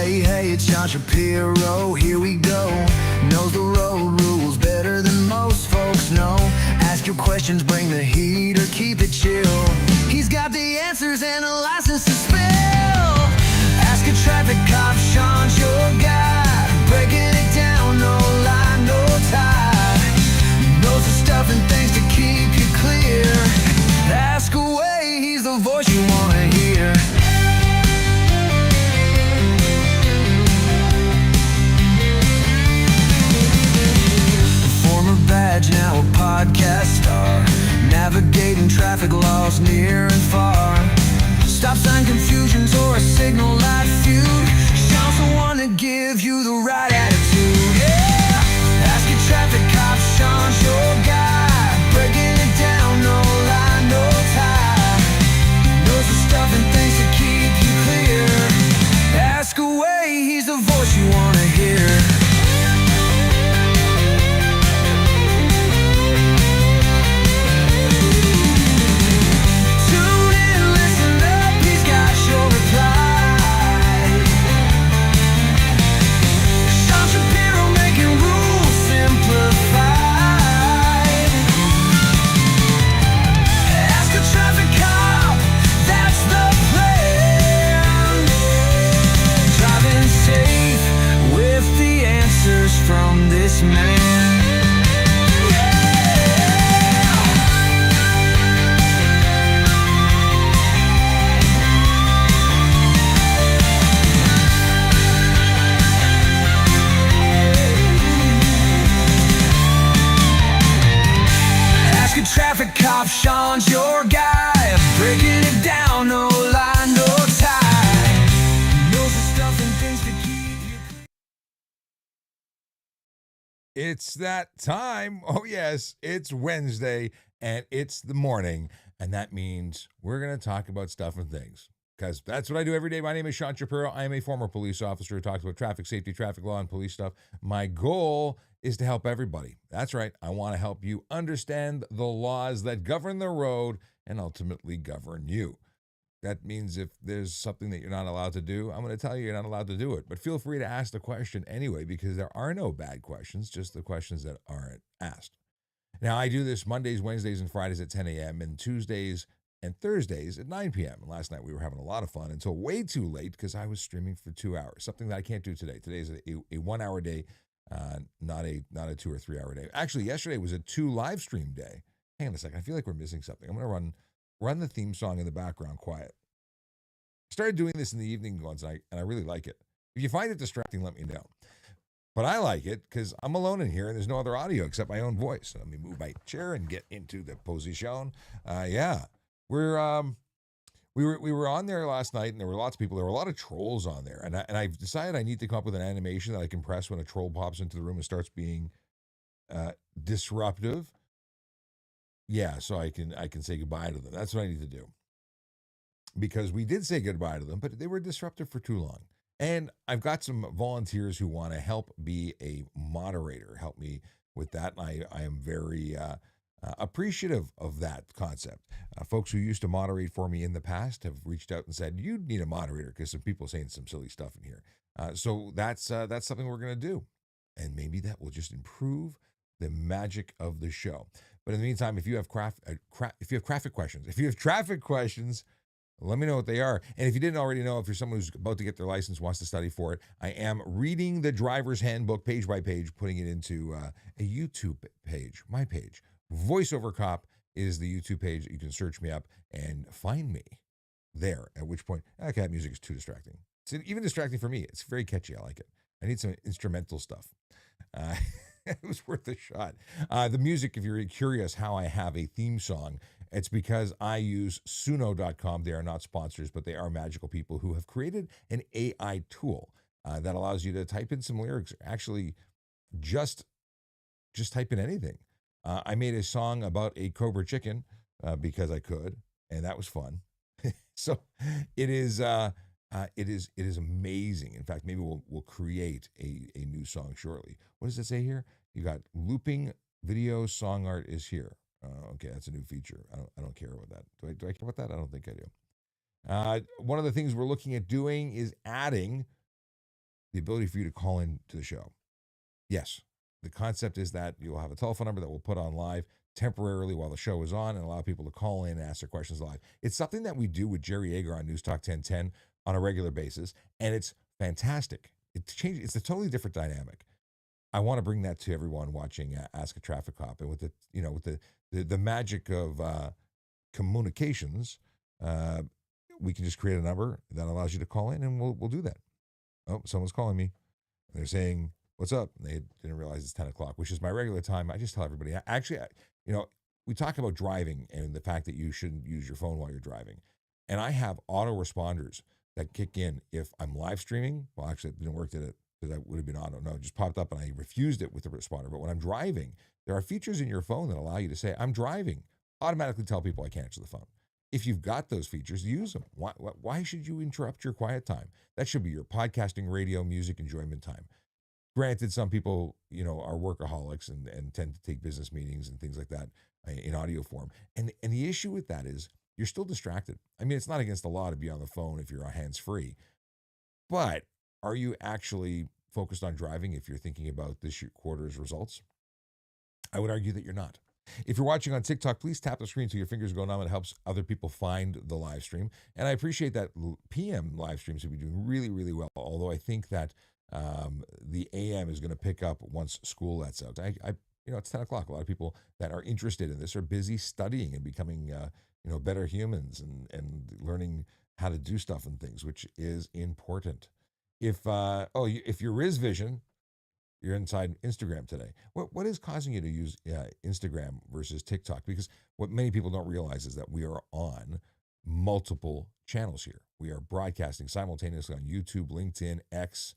Hey, it's John Shapiro, here we go. Knows the road rules better than most folks know. Ask your questions, bring the heat or keep it chill. He's got the answers and a license to spill. Ask a traffic cop, Sean's your guy. Breaking it down, no lie, no tie. Knows the stuff and things to keep you clear. Ask away, he's the voice you wanna hear. Badge, now a podcast star, navigating traffic laws near and far. Stop sign confusions or a signal light feud. Sean's the one to give you the right attitude. Yeah, ask your traffic cop, Sean's your guy. Breaking it down, no lie, no tie. Knows the stuff and things to keep you clear. Ask away, he's the voice you wanna hear. From this man. Ask a traffic cop, Sean's your guy. Breaking it down, no lie, no tie. Knows the stuff and things to keep you. It's that time. Oh, yes, it's Wednesday and it's the morning. And that means we're going to talk about stuff and things because that's what I do every day. My name is Sean Shapiro. I am a former police officer who talks about traffic safety, traffic law, and police stuff. My goal is to help everybody. That's right. I want to help you understand the laws that govern the road and ultimately govern you. That means if there's something that you're not allowed to do, I'm going to tell you you're not allowed to do it. But feel free to ask the question anyway, because there are no bad questions, just the questions that aren't asked. Now, I do this Mondays, Wednesdays, and Fridays at 10 a.m. and Tuesdays and Thursdays at 9 p.m. And last night we were having a lot of fun until way too late because I was streaming for 2 hours, something that I can't do today. Today is a 1 hour day, not a 2 or 3 hour day. Actually, yesterday was a 2 live stream day. Hang on a second. I feel like we're missing something. I'm going to run the theme song in the background quiet. I started doing this in the evening once, and I really like it. If you find it distracting, let me know. But I like it because I'm alone in here, and there's no other audio except my own voice. So let me move my chair and get into the position. Yeah, we were on there last night, and there were lots of people. There were a lot of trolls on there, and I've decided I need to come up with an animation that I can press when a troll pops into the room and starts being disruptive. Yeah, so I can say goodbye to them. That's what I need to do. Because we did say goodbye to them, but they were disruptive for too long. And I've got some volunteers who want to help be a moderator, help me with that. And I am very appreciative of that concept. Folks who used to moderate for me in the past have reached out and said, you need a moderator because some people are saying some silly stuff in here. So that's something we're going to do. And maybe that will just improve the magic of the show. But in the meantime, if you have traffic questions, let me know what they are. And if you didn't already know, if you're someone who's about to get their license, wants to study for it, I am reading the driver's handbook page by page, putting it into a YouTube page, my page. VoiceOver Cop is the YouTube page. You can search me up and find me there, at which point, cat music is too distracting. It's even distracting for me. It's very catchy. I like it. I need some instrumental stuff. It was worth a shot. The music, if you're curious how I have a theme song, it's because I use Suno.com. They are not sponsors, but they are magical people who have created an AI tool that allows you to type in some lyrics. Actually, just type in anything. I made a song about a Cobra chicken because I could, and that was fun. So it is amazing. In fact, maybe we'll create a new song shortly. What does it say here? You got looping video song art is here. Okay, that's a new feature. I don't care about that. Do I care about that? I don't think I do. One of the things we're looking at doing is adding the ability for you to call in to the show. Yes, the concept is that you'll have a telephone number that we'll put on live temporarily while the show is on and allow people to call in and ask their questions live. It's something that we do with Jerry Yeager on News Talk 1010 on a regular basis, and it's fantastic. It's a totally different dynamic. I want to bring that to everyone watching Ask a Traffic Cop, and with the magic of communications, we can just create a number that allows you to call in, and we'll do that. Oh, someone's calling me. They're saying, "What's up?" And they didn't realize it's 10 o'clock, which is my regular time. I just tell everybody. We talk about driving and the fact that you shouldn't use your phone while you're driving, and I have autoresponders that kick in if I'm live streaming. Well, actually, it didn't work, did it? Because I would have been auto. No, it just popped up and I refused it with the responder. But when I'm driving, there are features in your phone that allow you to say, "I'm driving." Automatically tell people I can't answer the phone. If you've got those features, use them. Why should you interrupt your quiet time? That should be your podcasting, radio, music, enjoyment time. Granted, some people, are workaholics and tend to take business meetings and things like that in audio form. And the issue with that is you're still distracted. I mean, it's not against the law to be on the phone if you're hands-free. But are you actually focused on driving if you're thinking about this quarter's results? I would argue that you're not. If you're watching on TikTok, please tap the screen till your fingers go numb. It helps other people find the live stream. And I appreciate that PM live streams will be doing really, really well. Although I think that the AM is going to pick up once school lets out. It's 10 o'clock. A lot of people that are interested in this are busy studying and becoming, better humans and learning how to do stuff and things, which is important. If you're Riz Vision, you're inside Instagram today. What is causing you to use Instagram versus TikTok? Because what many people don't realize is that we are on multiple channels here. We are broadcasting simultaneously on YouTube, LinkedIn, X,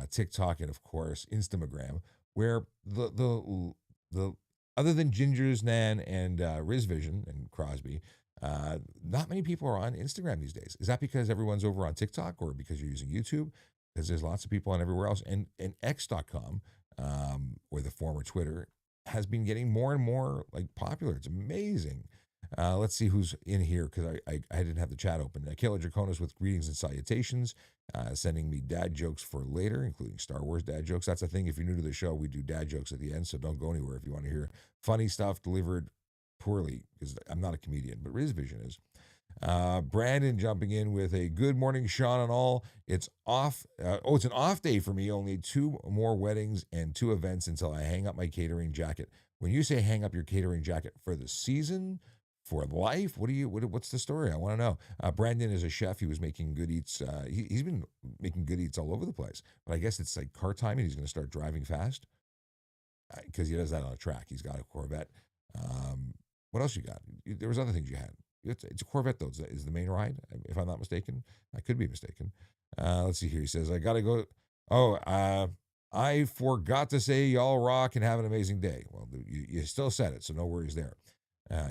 TikTok, and of course Instagram. Where the other than Ginger's Nan and Riz Vision and Crosby, not many people are on Instagram these days. Is that because everyone's over on TikTok or because you're using YouTube? Because there's lots of people on everywhere else. And X.com, or the former Twitter, has been getting more and more popular. It's amazing. Let's see who's in here, because I didn't have the chat open. Kayla Draconis with greetings and salutations, sending me dad jokes for later, including Star Wars dad jokes. That's the thing. If you're new to the show, we do dad jokes at the end, so don't go anywhere if you want to hear funny stuff delivered poorly, because I'm not a comedian, but Riz Vision is. Brandon jumping in with a good morning, Sean, and all. It's off. It's an off day for me. Only 2 more weddings and 2 events until I hang up my catering jacket. When you say hang up your catering jacket for the season, for life, what's the story? I want to know. Brandon is a chef. He was making good eats. He's been making good eats all over the place. But I guess it's like car timing. He's going to start driving fast because he does that on a track. He's got a Corvette. What else you got? There was other things you had. It's a Corvette, though, is the main ride, if I'm not mistaken. I could be mistaken. Let's see here. He says, I got to go. I forgot to say y'all rock and have an amazing day. Well, you still said it, so no worries there.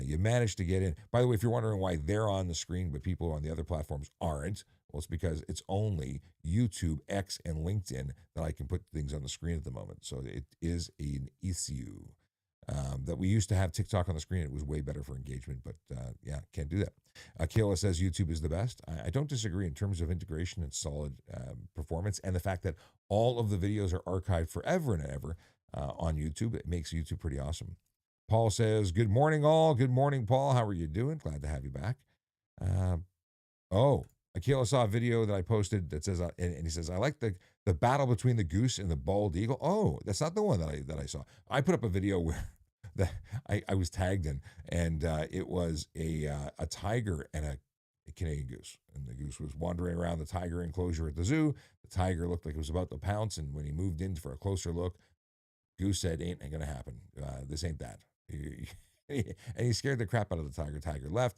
You managed to get in. By the way, if you're wondering why they're on the screen, but people on the other platforms aren't, well, it's because it's only YouTube, X, and LinkedIn that I can put things on the screen at the moment. So it is an issue. That we used to have TikTok on the screen. It was way better for engagement, but can't do that. Kayla says YouTube is the best. I don't disagree in terms of integration and solid performance, and the fact that all of the videos are archived forever and ever on YouTube. It makes YouTube pretty awesome. Paul says, good morning, all. Good morning, Paul. How are you doing? Glad to have you back. Akila saw a video that I posted that says, and he says, I like the battle between the goose and the bald eagle. Oh, that's not the one that I saw. I put up a video where I was tagged in, and it was a tiger and a Canadian goose, and the goose was wandering around the tiger enclosure at the zoo. The tiger looked like it was about to pounce, and when he moved in for a closer look, goose said, "Ain't gonna happen. This ain't that." And he scared the crap out of the tiger. Tiger left.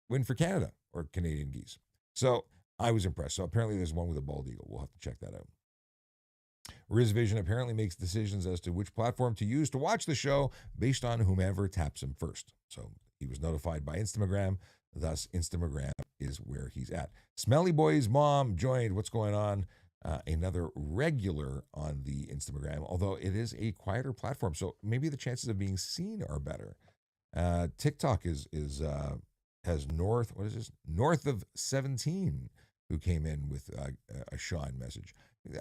Win for Canada, or Canadian geese. So I was impressed. So apparently there's one with a bald eagle. We'll have to check that out. Riz Vision apparently makes decisions as to which platform to use to watch the show based on whomever taps him first. So he was notified by Instagram. Thus, Instagram is where he's at. Smelly Boy's mom joined. What's going on? Another regular on the Instagram, although it is a quieter platform. So maybe the chances of being seen are better. TikTok has north of 17 who came in with a Sean message.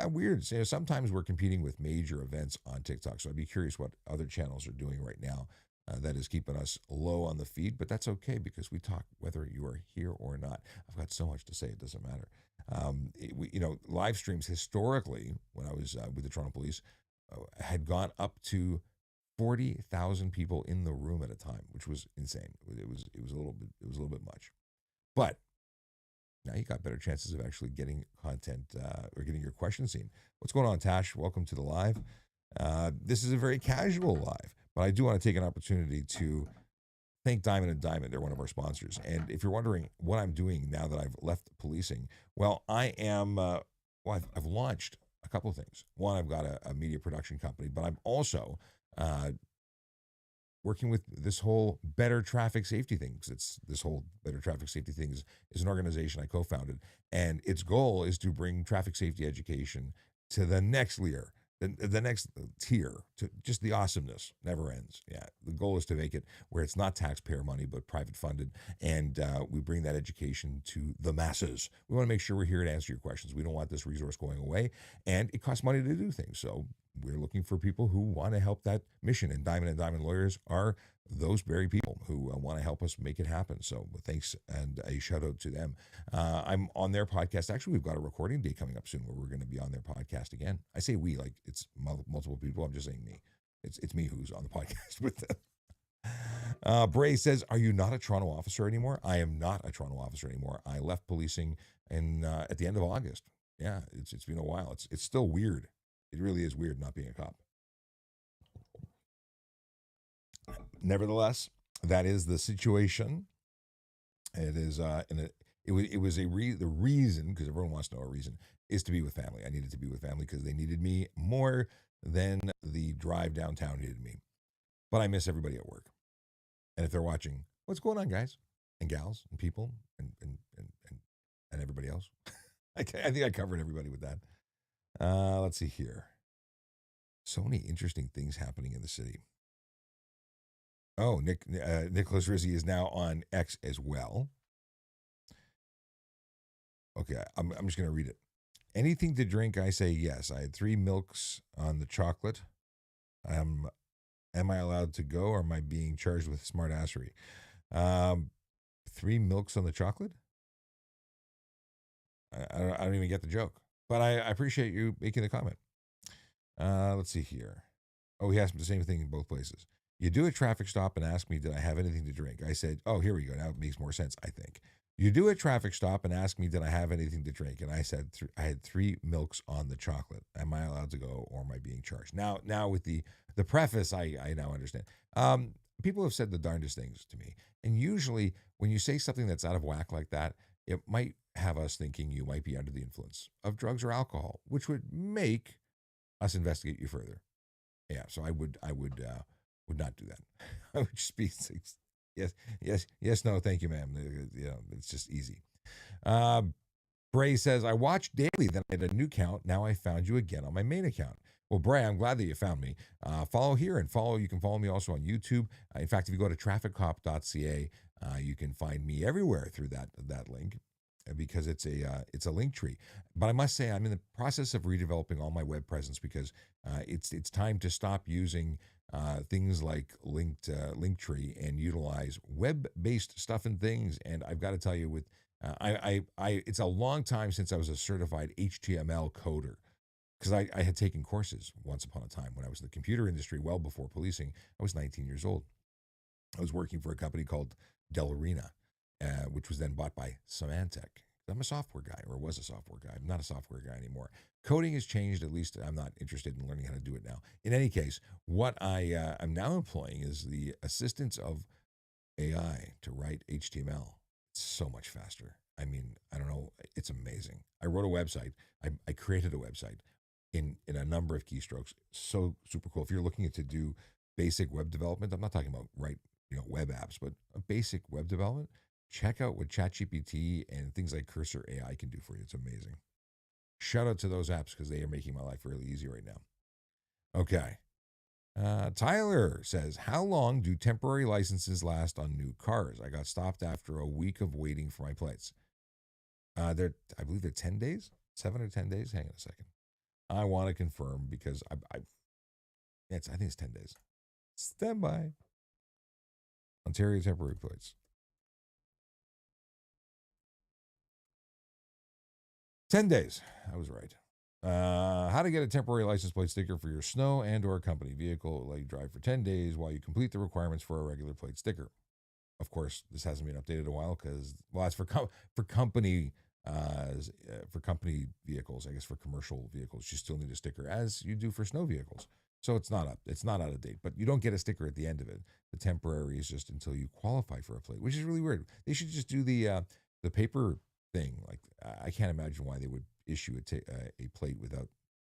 Weird. Sometimes we're competing with major events on TikTok, so I'd be curious what other channels are doing right now. That is keeping us low on the feed, but that's okay because we talk whether you are here or not. I've got so much to say; it doesn't matter. Live streams historically, when I was with the Toronto Police, had gone up to 40,000 people in the room at a time, which was insane. It was a little bit much, but now you got better chances of actually getting content or getting your questions seen. What's going on, Tash? Welcome to the live. This is a very casual live, but I do want to take an opportunity to thank Diamond and Diamond. They're one of our sponsors. And if you're wondering what I'm doing now that I've left policing, well, I am, I've launched a couple of things. One, I've got a media production company, but I'm also working with this whole better traffic safety thing. It's this whole better traffic safety thing is an organization I co-founded, and its goal is to bring traffic safety education to the next layer, the next tier, to just the awesomeness never ends. Yeah, the goal is to make it where it's not taxpayer money but private funded, and we bring that education to the masses. We want to make sure we're here to answer your questions. We don't want this resource going away, and it costs money to do things. So we're looking for people who want to help that mission, and Diamond Lawyers are those very people who want to help us make it happen. So thanks and a shout out to them. I'm on their podcast. Actually, we've got a recording day coming up soon where we're going to be on their podcast again. I say we, like it's multiple people. I'm just saying me. It's me who's on the podcast with them. Bray says, "Are you not a Toronto officer anymore?" I am not a Toronto officer anymore. I left policing at the end of August. Yeah, it's been a while. It's still weird. It really is weird not being a cop. Nevertheless, that is the situation. It is the reason, because everyone wants to know a reason, is to be with family. I needed to be with family because they needed me more than the drive downtown needed me. But I miss everybody at work. And if they're watching, what's going on, guys and gals and people and everybody else? I think I covered everybody with that. Let's see here. So many interesting things happening in the city. Oh, Nicholas Rizzi is now on X as well. Okay, I'm just going to read it. Anything to drink, I say yes. I had 3 milks on the chocolate. Am I allowed to go, or am I being charged with smartassery? 3 milks on the chocolate? I don't even get the joke. But I appreciate you making the comment. Let's see here. Oh, he asked me the same thing in both places. You do a traffic stop and ask me, did I have anything to drink? I said, oh, here we go. Now it makes more sense, I think. You do a traffic stop and ask me, did I have anything to drink? And I said, I had 3 milks on the chocolate. Am I allowed to go, or am I being charged? Now with the preface, I now understand. People have said the darndest things to me. And usually when you say something that's out of whack like that, it might have us thinking you might be under the influence of drugs or alcohol, which would make us investigate you further. Yeah, so I would not do that. I would just be yes, no, thank you, ma'am. It's just easy. Bray says, I watch daily, then I had a new count. Now I found you again on my main account. Well, Bray, I'm glad that you found me. Follow here and you can follow me also on YouTube. In fact, if you go to trafficcop.ca, you can find me everywhere through that link, because it's a link tree. But I must say, I'm in the process of redeveloping all my web presence, because it's time to stop using things like Linktree and utilize web-based stuff and things. And I've got to tell you, it's a long time since I was a certified HTML coder, because I had taken courses once upon a time when I was in the computer industry, well before policing. I was 19 years old. I was working for a company called Delorina, which was then bought by Symantec. I'm a software guy, or was a software guy. I'm not a software guy anymore. Coding has changed. At least I'm not interested in learning how to do it now. In any case, what I'm now employing is the assistance of AI to write HTML. It's so much faster. I mean, I don't know. It's amazing. I wrote a website. I created a website in a number of keystrokes. So super cool. If you're looking to do basic web development, I'm not talking about web apps, but a basic web development. Check out what ChatGPT and things like Cursor AI can do for you. It's amazing. Shout out to those apps, because they are making my life really easy right now. Okay. Tyler says, how long do temporary licenses last on new cars? I got stopped after a week of waiting for my plates. I believe they're 10 days, 7 or 10 days. Hang on a second. I want to confirm because I think it's 10 days. Stand by. Ontario temporary plates. 10 days. I was right. How to get a temporary license plate sticker for your snow and or company vehicle. Let you drive for 10 days while you complete the requirements for a regular plate sticker. Of course, this hasn't been updated in a while because, well, it's for company for company vehicles. I guess for commercial vehicles, you still need a sticker as you do for snow vehicles. So it's not out of date, but you don't get a sticker at the end of it. The temporary is just until you qualify for a plate, which is really weird. They should just do the paper thing. Like I can't imagine why they would issue a plate without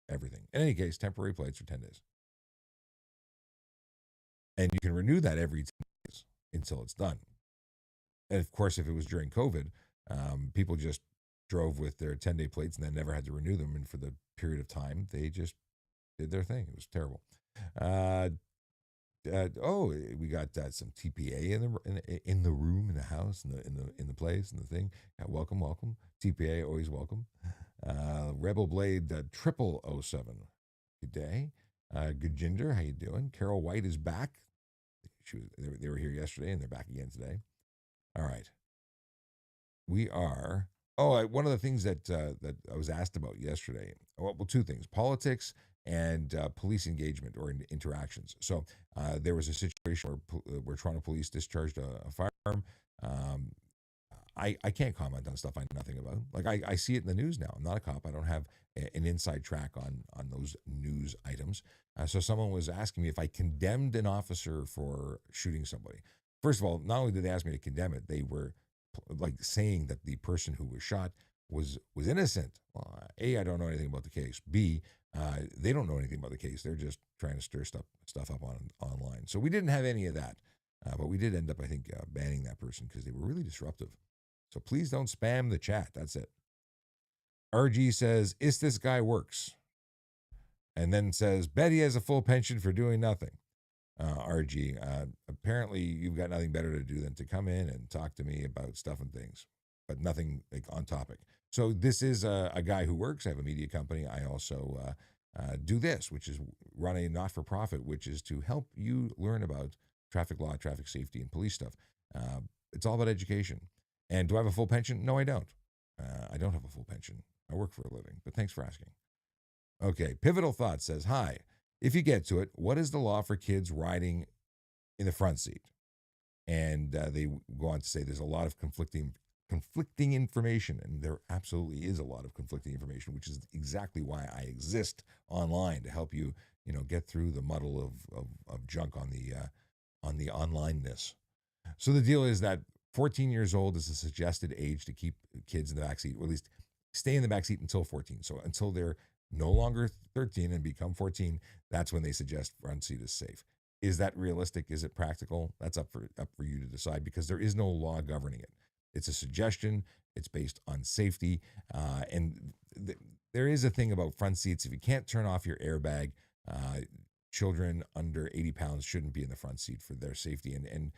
everything. In any case, temporary plates are 10 days. And you can renew that every 10 days until it's done. And of course, if it was during COVID, people just drove with their 10-day plates and then never had to renew them. And for the period of time, they just did their thing. It was terrible. We got some TPA in the room, in the house, in the place, in the thing. Welcome. TPA, always welcome. Rebel Blade 0007. Good day. Gurjinder, how you doing? Carol White is back. They were here yesterday and they're back again today. All right. We are. One of the things that I was asked about yesterday. Well, two things: politics and police engagement or interactions. So there was a situation where Toronto police discharged a firearm. I can't comment on stuff I know nothing about. Like I see it in the news now. I'm not a cop. I don't have an inside track on those news items. So someone was asking me if I condemned an officer for shooting somebody. First of all, not only did they ask me to condemn it, they were like saying that the person who was shot was innocent. Well, A, I don't know anything about the case. B, they don't know anything about the case. They're just trying to stir stuff up online. So we didn't have any of that. But we did end up, I think, banning that person because they were really disruptive. So please don't spam the chat. That's it. RG says, "Is this guy works?" And then says, "Bet he has a full pension for doing nothing." RG, apparently you've got nothing better to do than to come in and talk to me about stuff and things, but nothing like on topic. So this is a guy who works. I have a media company. I also do this, which is run a not-for-profit, which is to help you learn about traffic law, traffic safety, and police stuff. It's all about education. And do I have a full pension? No, I don't. I don't have a full pension. I work for a living, but thanks for asking. Okay, Pivotal Thought says, "Hi. If you get to it, what is the law for kids riding in the front seat?" And they go on to say there's a lot of conflicting information, and there absolutely is a lot of conflicting information, which is exactly why I exist online to help you, get through the muddle of junk on the onlineness. So the deal is that 14 years old is the suggested age to keep kids in the backseat, or at least stay in the backseat until 14. So until they're no longer 13 and become 14, that's when they suggest front seat is safe. Is that realistic? Is it practical? That's up for you to decide because there is no law governing it. It's a suggestion. It's based on safety. There is a thing about front seats. If you can't turn off your airbag, children under 80 pounds shouldn't be in the front seat for their safety. And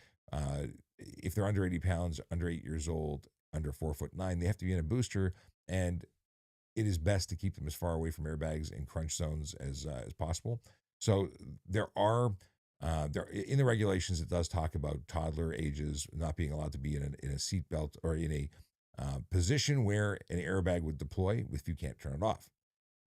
if they're under 80 pounds, under 8 years old, under 4'9", they have to be in a booster. And it is best to keep them as far away from airbags and crunch zones as possible. So there are in the regulations, it does talk about toddler ages not being allowed to be in a seat belt or in a position where an airbag would deploy if you can't turn it off.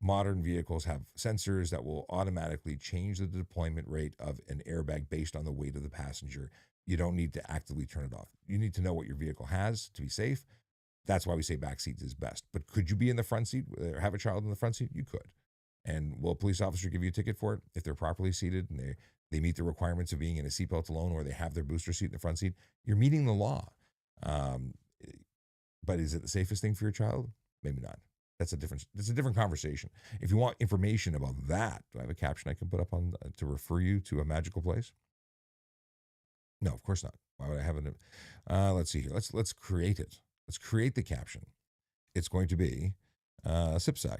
Modern vehicles have sensors that will automatically change the deployment rate of an airbag based on the weight of the passenger. You don't need to actively turn it off. You need to know what your vehicle has to be safe. That's why we say back seat is best. But could you be in the front seat or have a child in the front seat? You could. And will a police officer give you a ticket for it if they're properly seated and they meet the requirements of being in a seatbelt alone, or they have their booster seat in the front seat? You're meeting the law. But is it the safest thing for your child? Maybe not. That's a different conversation. If you want information about that, do I have a caption I can put up on to refer you to a magical place? No, of course not. Why would I have it? Let's see here. Let's create it. Let's create the caption. It's going to be SIPSAC.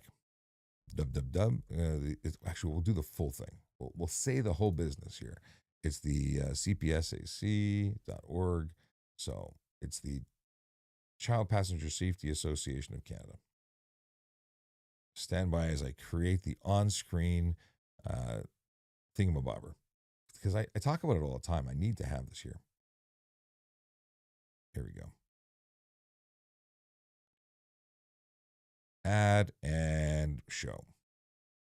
Actually, we'll do the full thing. We'll say the whole business here. It's the cpsac.org. So it's the Child Passenger Safety Association of Canada. Stand by as I create the on-screen thingamabobber. Because I talk about it all the time. I need to have this here. Here we go. Add and show.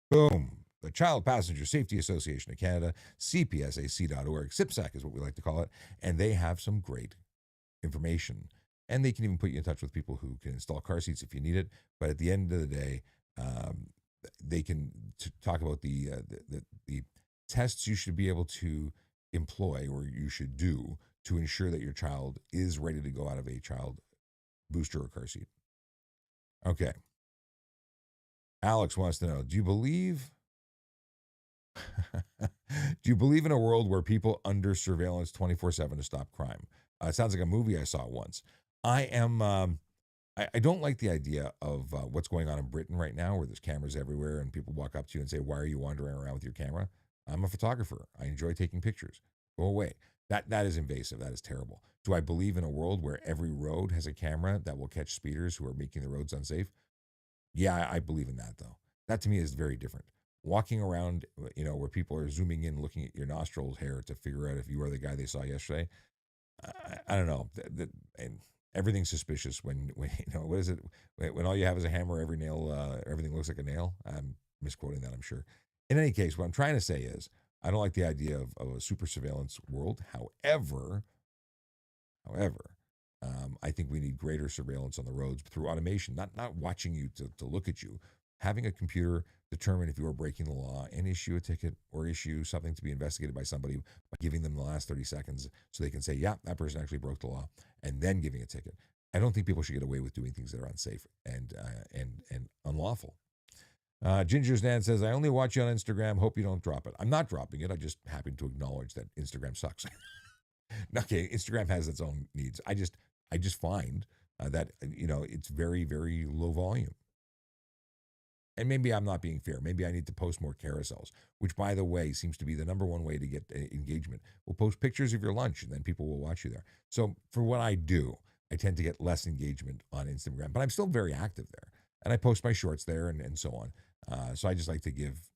Boom. The Child Passenger Safety Association of Canada, cpsac.org, CPSAC is what we like to call it, and they have some great information. And they can even put you in touch with people who can install car seats if you need it. But at the end of the day, they can talk about the tests you should be able to employ or you should do to ensure that your child is ready to go out of a child booster or car seat. Okay. Alex wants to know, do you believe in a world where people under surveillance 24/7 to stop crime? It sounds like a movie I saw once. I don't like the idea of what's going on in Britain right now, where there's cameras everywhere and people walk up to you and say, why are you wandering around with your camera? I'm a photographer. I enjoy taking pictures. Go away. That is invasive. That is terrible. Do I believe in a world where every road has a camera that will catch speeders who are making the roads unsafe? Yeah, I believe in that, though. That to me is very different. Walking around, where people are zooming in, looking at your nostrils hair to figure out if you are the guy they saw yesterday. I don't know. And everything's suspicious when what is it? When all you have is a hammer, everything looks like a nail. I'm misquoting that, I'm sure. In any case, what I'm trying to say is I don't like the idea of a super surveillance world. However, I think we need greater surveillance on the roads through automation, not watching you to look at you. Having a computer determine if you are breaking the law and issue a ticket or issue something to be investigated by somebody by giving them the last 30 seconds so they can say, yeah, that person actually broke the law, and then giving a ticket. I don't think people should get away with doing things that are unsafe and unlawful. Ginger's Nan says, I only watch you on Instagram. Hope you don't drop it. I'm not dropping it. I just happen to acknowledge that Instagram sucks. Okay, Instagram has its own needs. I just find that it's very, very low volume. And maybe I'm not being fair. Maybe I need to post more carousels, which, by the way, seems to be the number one way to get engagement. We'll post pictures of your lunch, and then people will watch you there. So for what I do, I tend to get less engagement on Instagram, but I'm still very active there. And I post my shorts there and so on. So I just like to give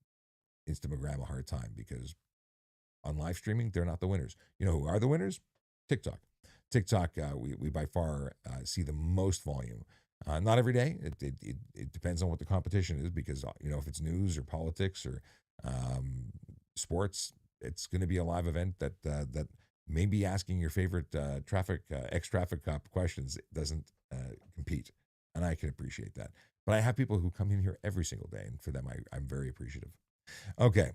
Instagram a hard time because on live streaming, they're not the winners. You know who are the winners? TikTok. TikTok, we by far see the most volume. Not every day. It depends on what the competition is because, if it's news or politics or sports, it's going to be a live event that may be asking your favorite ex-traffic cop questions. It doesn't compete, and I can appreciate that. But I have people who come in here every single day, and for them, I'm very appreciative. Okay.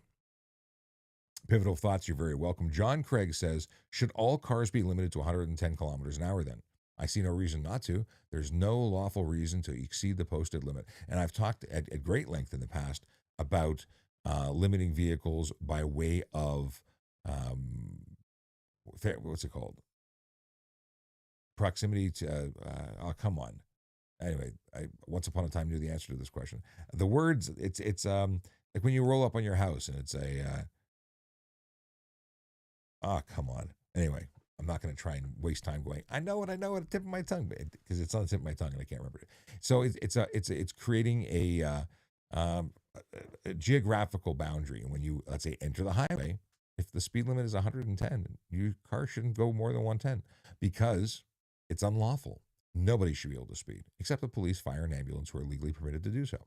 Pivotal Thoughts, you're very welcome. John Craig says, should all cars be limited to 110 kilometers an hour then? I see no reason not to. There's no lawful reason to exceed the posted limit. And I've talked at great length in the past about limiting vehicles by way of, what's it called? Proximity to, come on. Anyway, I once upon a time knew the answer to this question. The words, it's like when you roll up on your house and it's come on. Anyway, I'm not going to try and waste time going, I know it at the tip of my tongue, because it's on the tip of my tongue and I can't remember it. So it's creating a geographical boundary. And when you, let's say, enter the highway, if the speed limit is 110, your car shouldn't go more than 110 because it's unlawful. Nobody should be able to speed except the police, fire, and ambulance who are legally permitted to do so.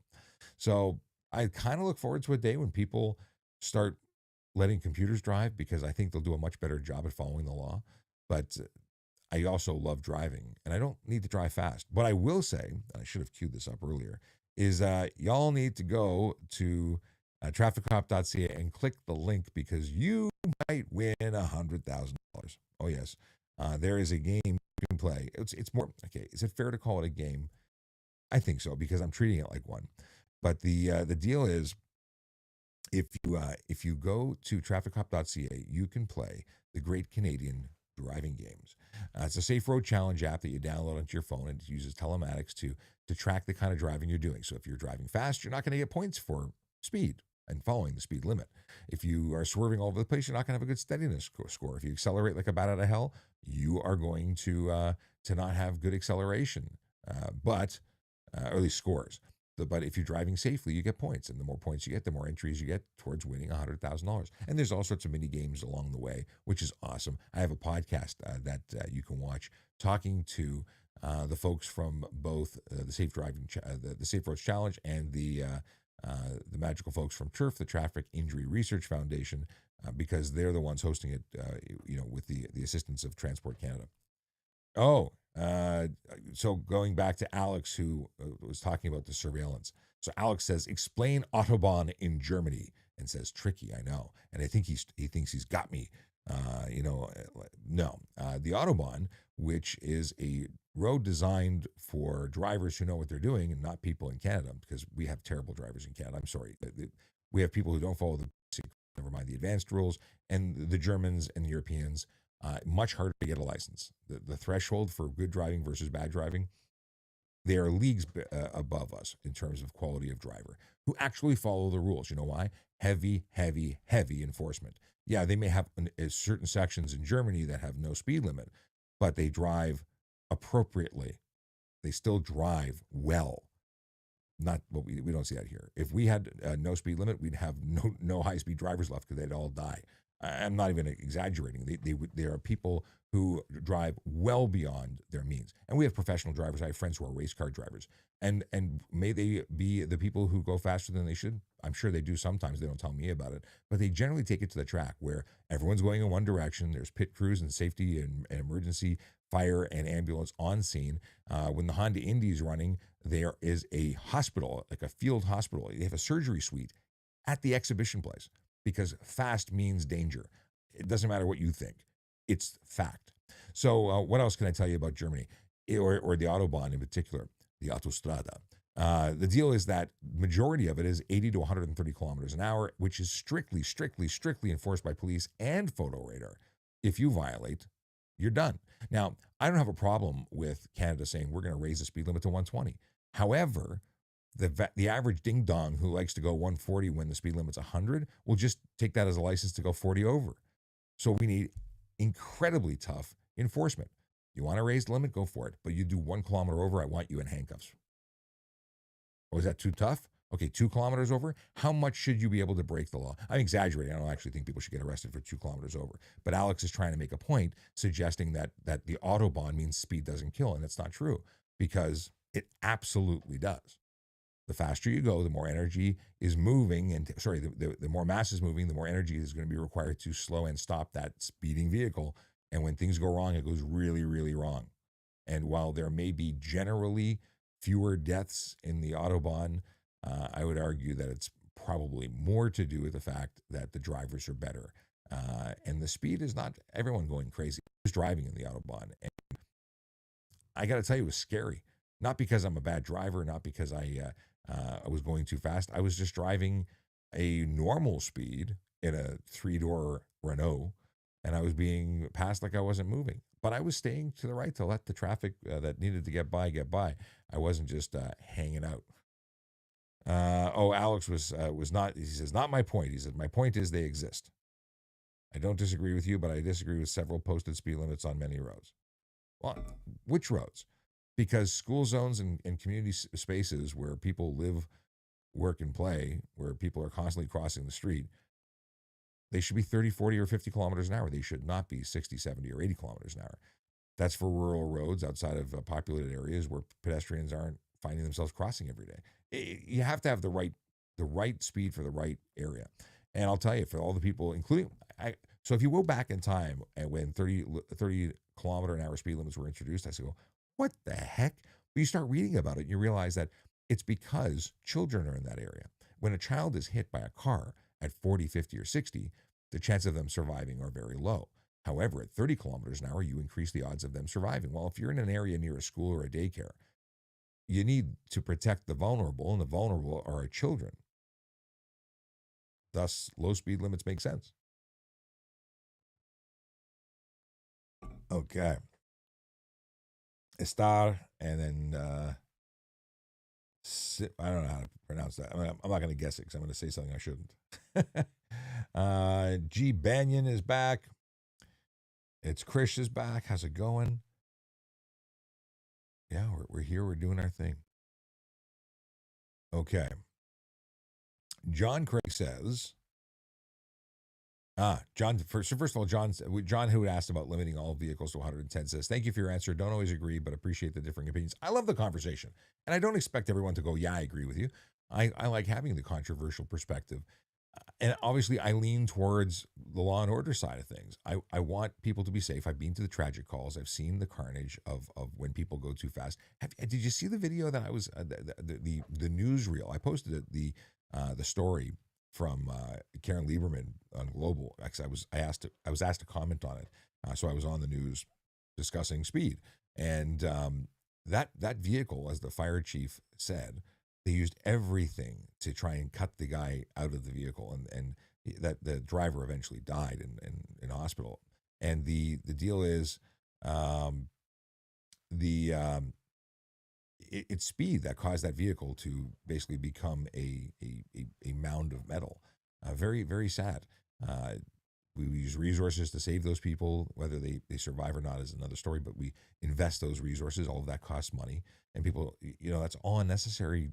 So I kind of look forward to a day when people start letting computers drive because I think they'll do a much better job at following the law. But I also love driving, and I don't need to drive fast. What I will say, and I should have queued this up earlier, is y'all need to go to trafficcop.ca and click the link because you might win $100,000. Oh, yes. There is a game you can play. It's more, okay, is it fair to call it a game? I think so because I'm treating it like one. But the deal is, if you go to trafficcop.ca, you can play the Great Canadian Driving Games. It's a safe road challenge app that you download onto your phone, and it uses telematics to track the kind of driving you're doing. So if you're driving fast, you're not going to get points for speed. and following the speed limit. If you are swerving all over the place, you're not going to have a good steadiness score. If you accelerate like a bat out of hell, you are going to not have good acceleration, or at least scores. But if you're driving safely, you get points, and the more points you get, the more entries you get towards winning $100,000. And there's all sorts of mini games along the way, which is awesome. I have a podcast that you can watch, talking to the folks from both the Safe Driving, the Safe Roads Challenge, and the magical folks from TRIF, the Traffic Injury Research Foundation, because they're the ones hosting it, with the assistance of Transport Canada. Oh, so going back to Alex, who was talking about the surveillance. So Alex says, explain Autobahn in Germany, and says, tricky, I know. And I think he thinks he's got me. No. The Autobahn, which is a road designed for drivers who know what they're doing and not people in Canada, because we have terrible drivers in Canada. I'm sorry. We have people who don't follow the basic, never mind the advanced rules, and the Germans and the Europeans, much harder to get a license. The threshold for good driving versus bad driving, they are leagues above us in terms of quality of driver who actually follow the rules. You know why? Heavy, heavy, heavy enforcement. Yeah, they may have certain sections in Germany that have no speed limit, but they drive appropriately. They still drive well. Not what we don't see that here. If we had no speed limit, we'd have no high speed drivers left, because they'd all die. I'm not even exaggerating. There are people who drive well beyond their means, and we have professional drivers. I have friends who are race car drivers, and may they be the people who go faster than they should. I'm sure they do sometimes. They don't tell me about it, but they generally take it to the track where everyone's going in one direction. There's pit crews and safety and emergency fire and ambulance on scene. When the Honda Indy is running, there is a hospital, like a field hospital. They have a surgery suite at the exhibition place, because fast means danger. It doesn't matter what you think. It's fact. So what else can I tell you about Germany, or the Autobahn in particular, the Autostrada? The deal is that majority of it is 80 to 130 kilometers an hour, which is strictly enforced by police and photo radar. If you violate, you're done. Now, I don't have a problem with Canada saying we're going to raise the speed limit to 120. However, the average ding dong who likes to go 140 when the speed limit's 100 will just take that as a license to go 40 over. So we need incredibly tough enforcement. You want to raise the limit, go for it. But you do 1 kilometer over, I want you in handcuffs. Oh, is that too tough? Okay, 2 kilometers over. How much should you be able to break the law? I'm exaggerating. I don't actually think people should get arrested for 2 kilometers over. But Alex is trying to make a point, suggesting that the Autobahn means speed doesn't kill, and it's not true, because it absolutely does. The faster you go, the more energy is moving, the more mass is moving, the more energy is going to be required to slow and stop that speeding vehicle. And when things go wrong, it goes really, really wrong. And while there may be generally fewer deaths in the Autobahn, I would argue that it's probably more to do with the fact that the drivers are better. And the speed is not everyone going crazy. Who's driving in the Autobahn? And I got to tell you, it was scary. Not because I'm a bad driver, not because I was going too fast. I was just driving a normal speed in a 3-door Renault, and I was being passed like I wasn't moving. But I was staying to the right to let the traffic that needed to get by. I wasn't just hanging out. Alex was not. He says, not my point. He said, my point is they exist. I don't disagree with you, but I disagree with several posted speed limits on many roads. Well, which roads? Because school zones and community spaces where people live, work, and play, where people are constantly crossing the street, they should be 30, 40, or 50 kilometers an hour. They should not be 60, 70, or 80 kilometers an hour. That's for rural roads outside of populated areas where pedestrians aren't finding themselves crossing every day. You have to have the right speed for the right area. And I'll tell you, for all the people, including so if you go back in time and when 30 kilometer an hour speed limits were introduced, I said, well, what the heck? But you start reading about it and you realize that it's because children are in that area. When a child is hit by a car at 40, 50, or 60, the chance of them surviving are very low. However, at 30 kilometers an hour, you increase the odds of them surviving. Well, if you're in an area near a school or a daycare, you need to protect the vulnerable, and the vulnerable are our children. Thus, low speed limits make sense. Okay. Estar, and then I don't know how to pronounce that. I'm not going to guess it because I'm going to say something I shouldn't. G. Banyan is back. It's Krish is back. How's it going? Yeah, we're here. We're doing our thing. Okay. John Craig says, John, first of all, John, who had asked about limiting all vehicles to 110 says, thank you for your answer. Don't always agree, but appreciate the differing opinions. I love the conversation. And I don't expect everyone to go, yeah, I agree with you. I like having the controversial perspective. And obviously, I lean towards the law and order side of things. I want people to be safe. I've been to the tragic calls. I've seen the carnage of when people go too fast. Did you see the video that I was the newsreel? I posted it, the story from Karen Lieberman on Global. Actually, I was asked to comment on it, so I was on the news discussing speed. And that vehicle, as the fire chief said, they used everything to try and cut the guy out of the vehicle, and that the driver eventually died in hospital. And the deal is, it's speed that caused that vehicle to basically become a mound of metal. Very, very sad. We use resources to save those people. Whether they survive or not is another story, but we invest those resources. All of that costs money, and people, that's all unnecessary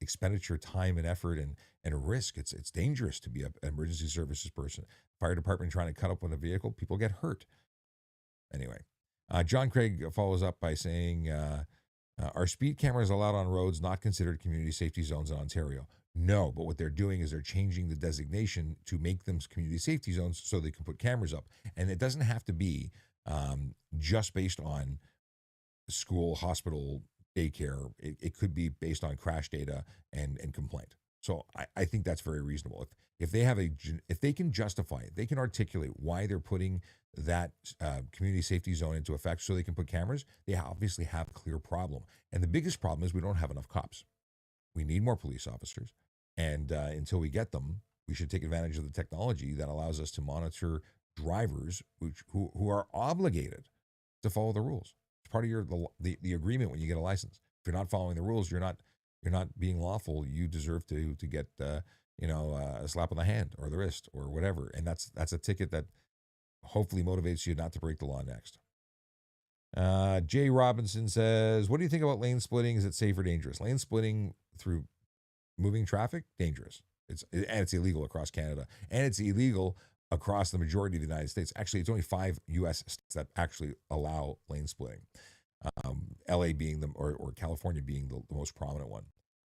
expenditure, time and effort, and a risk. It's dangerous to be an emergency services person. Fire department trying to cut up on a vehicle, people get hurt. Anyway, John Craig follows up by saying, are speed cameras allowed on roads not considered community safety zones in Ontario? No, but what they're doing is they're changing the designation to make them community safety zones so they can put cameras up. And it doesn't have to be just based on school, hospital, daycare. It could be based on crash data and complaint. So I think that's very reasonable. If they can justify it, they can articulate why they're putting that community safety zone into effect so they can put cameras, they obviously have a clear problem. And the biggest problem is we don't have enough cops. We need more police officers. And until we get them, we should take advantage of the technology that allows us to monitor drivers who are obligated to follow the rules. It's part of the agreement when you get a license. If you're not following the rules, you're not being lawful. You deserve to get a slap on the hand or the wrist or whatever. And that's a ticket that hopefully motivates you not to break the law next. Jay Robinson says, what do you think about lane splitting? Is it safe or dangerous? Lane splitting through moving traffic, dangerous. It's illegal across Canada, and it's illegal across the majority of the United States. Actually, it's only 5 U.S. states that actually allow lane splitting. LA being or California being the most prominent one.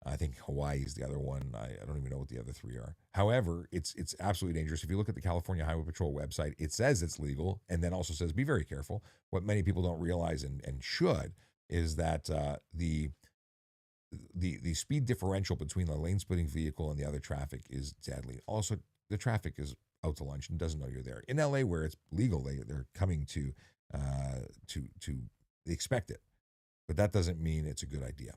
I think Hawaii is the other one. I don't even know what the other 3 are. However, it's absolutely dangerous. If you look at the California Highway Patrol website, it says it's legal, and then also says be very careful. What many people don't realize and should is that the speed differential between the lane splitting vehicle and the other traffic is deadly. Also, the traffic is out to lunch and doesn't know you're there. In LA, where it's legal, they're coming to they expect it, but that doesn't mean it's a good idea.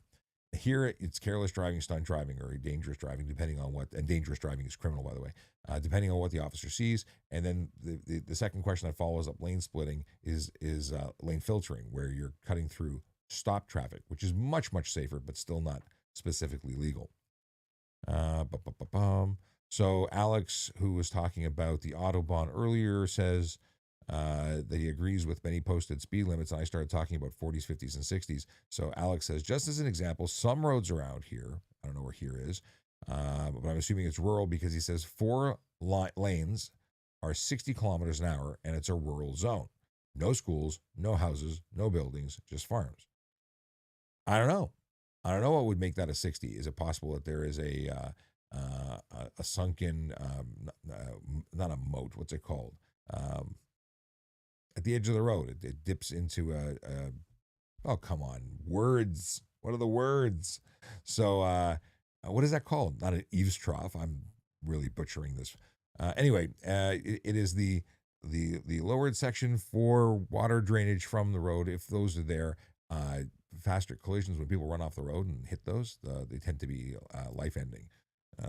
Here, it's careless driving, stunt driving, or dangerous driving, depending on what. And dangerous driving is criminal, by the way, depending on what the officer sees. And then the second question that follows up lane splitting is lane filtering, where you're cutting through stop traffic, which is much, much safer, but still not specifically legal. So Alex, who was talking about the Autobahn earlier, says that he agrees with many posted speed limits, and I started talking about 40s, 50s, and 60s. So Alex says, just as an example, some roads around here, I don't know where here is, but I'm assuming it's rural because he says 4 lanes are 60 kilometers an hour, and it's a rural zone. No schools, no houses, no buildings, just farms. I don't know what would make that a 60. Is it possible that there is a sunken, not a moat, what's it called? At the edge of the road, it dips into oh, come on, words. What are the words? So what is that called? Not an eaves trough. I'm really butchering this. Anyway, it is the lowered section for water drainage from the road. If those are there, faster collisions when people run off the road and hit those, they tend to be life-ending.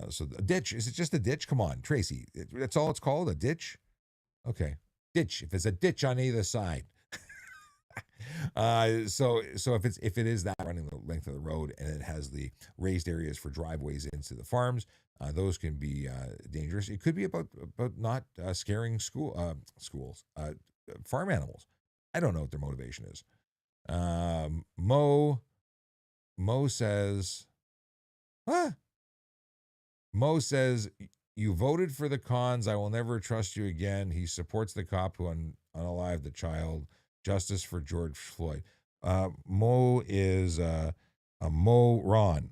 So a ditch, is it just a ditch? Come on, Tracy. That's all it's called, a ditch? Okay, ditch. If there's a ditch on either side. So if it is that running the length of the road and it has the raised areas for driveways into the farms, those can be dangerous. It could be about not scaring farm animals. I don't know what their motivation is. Mo says, Mo says, you voted for the cons. I will never trust you again. He supports the cop who unalived the child. Justice for George Floyd. Mo is a Mo Ron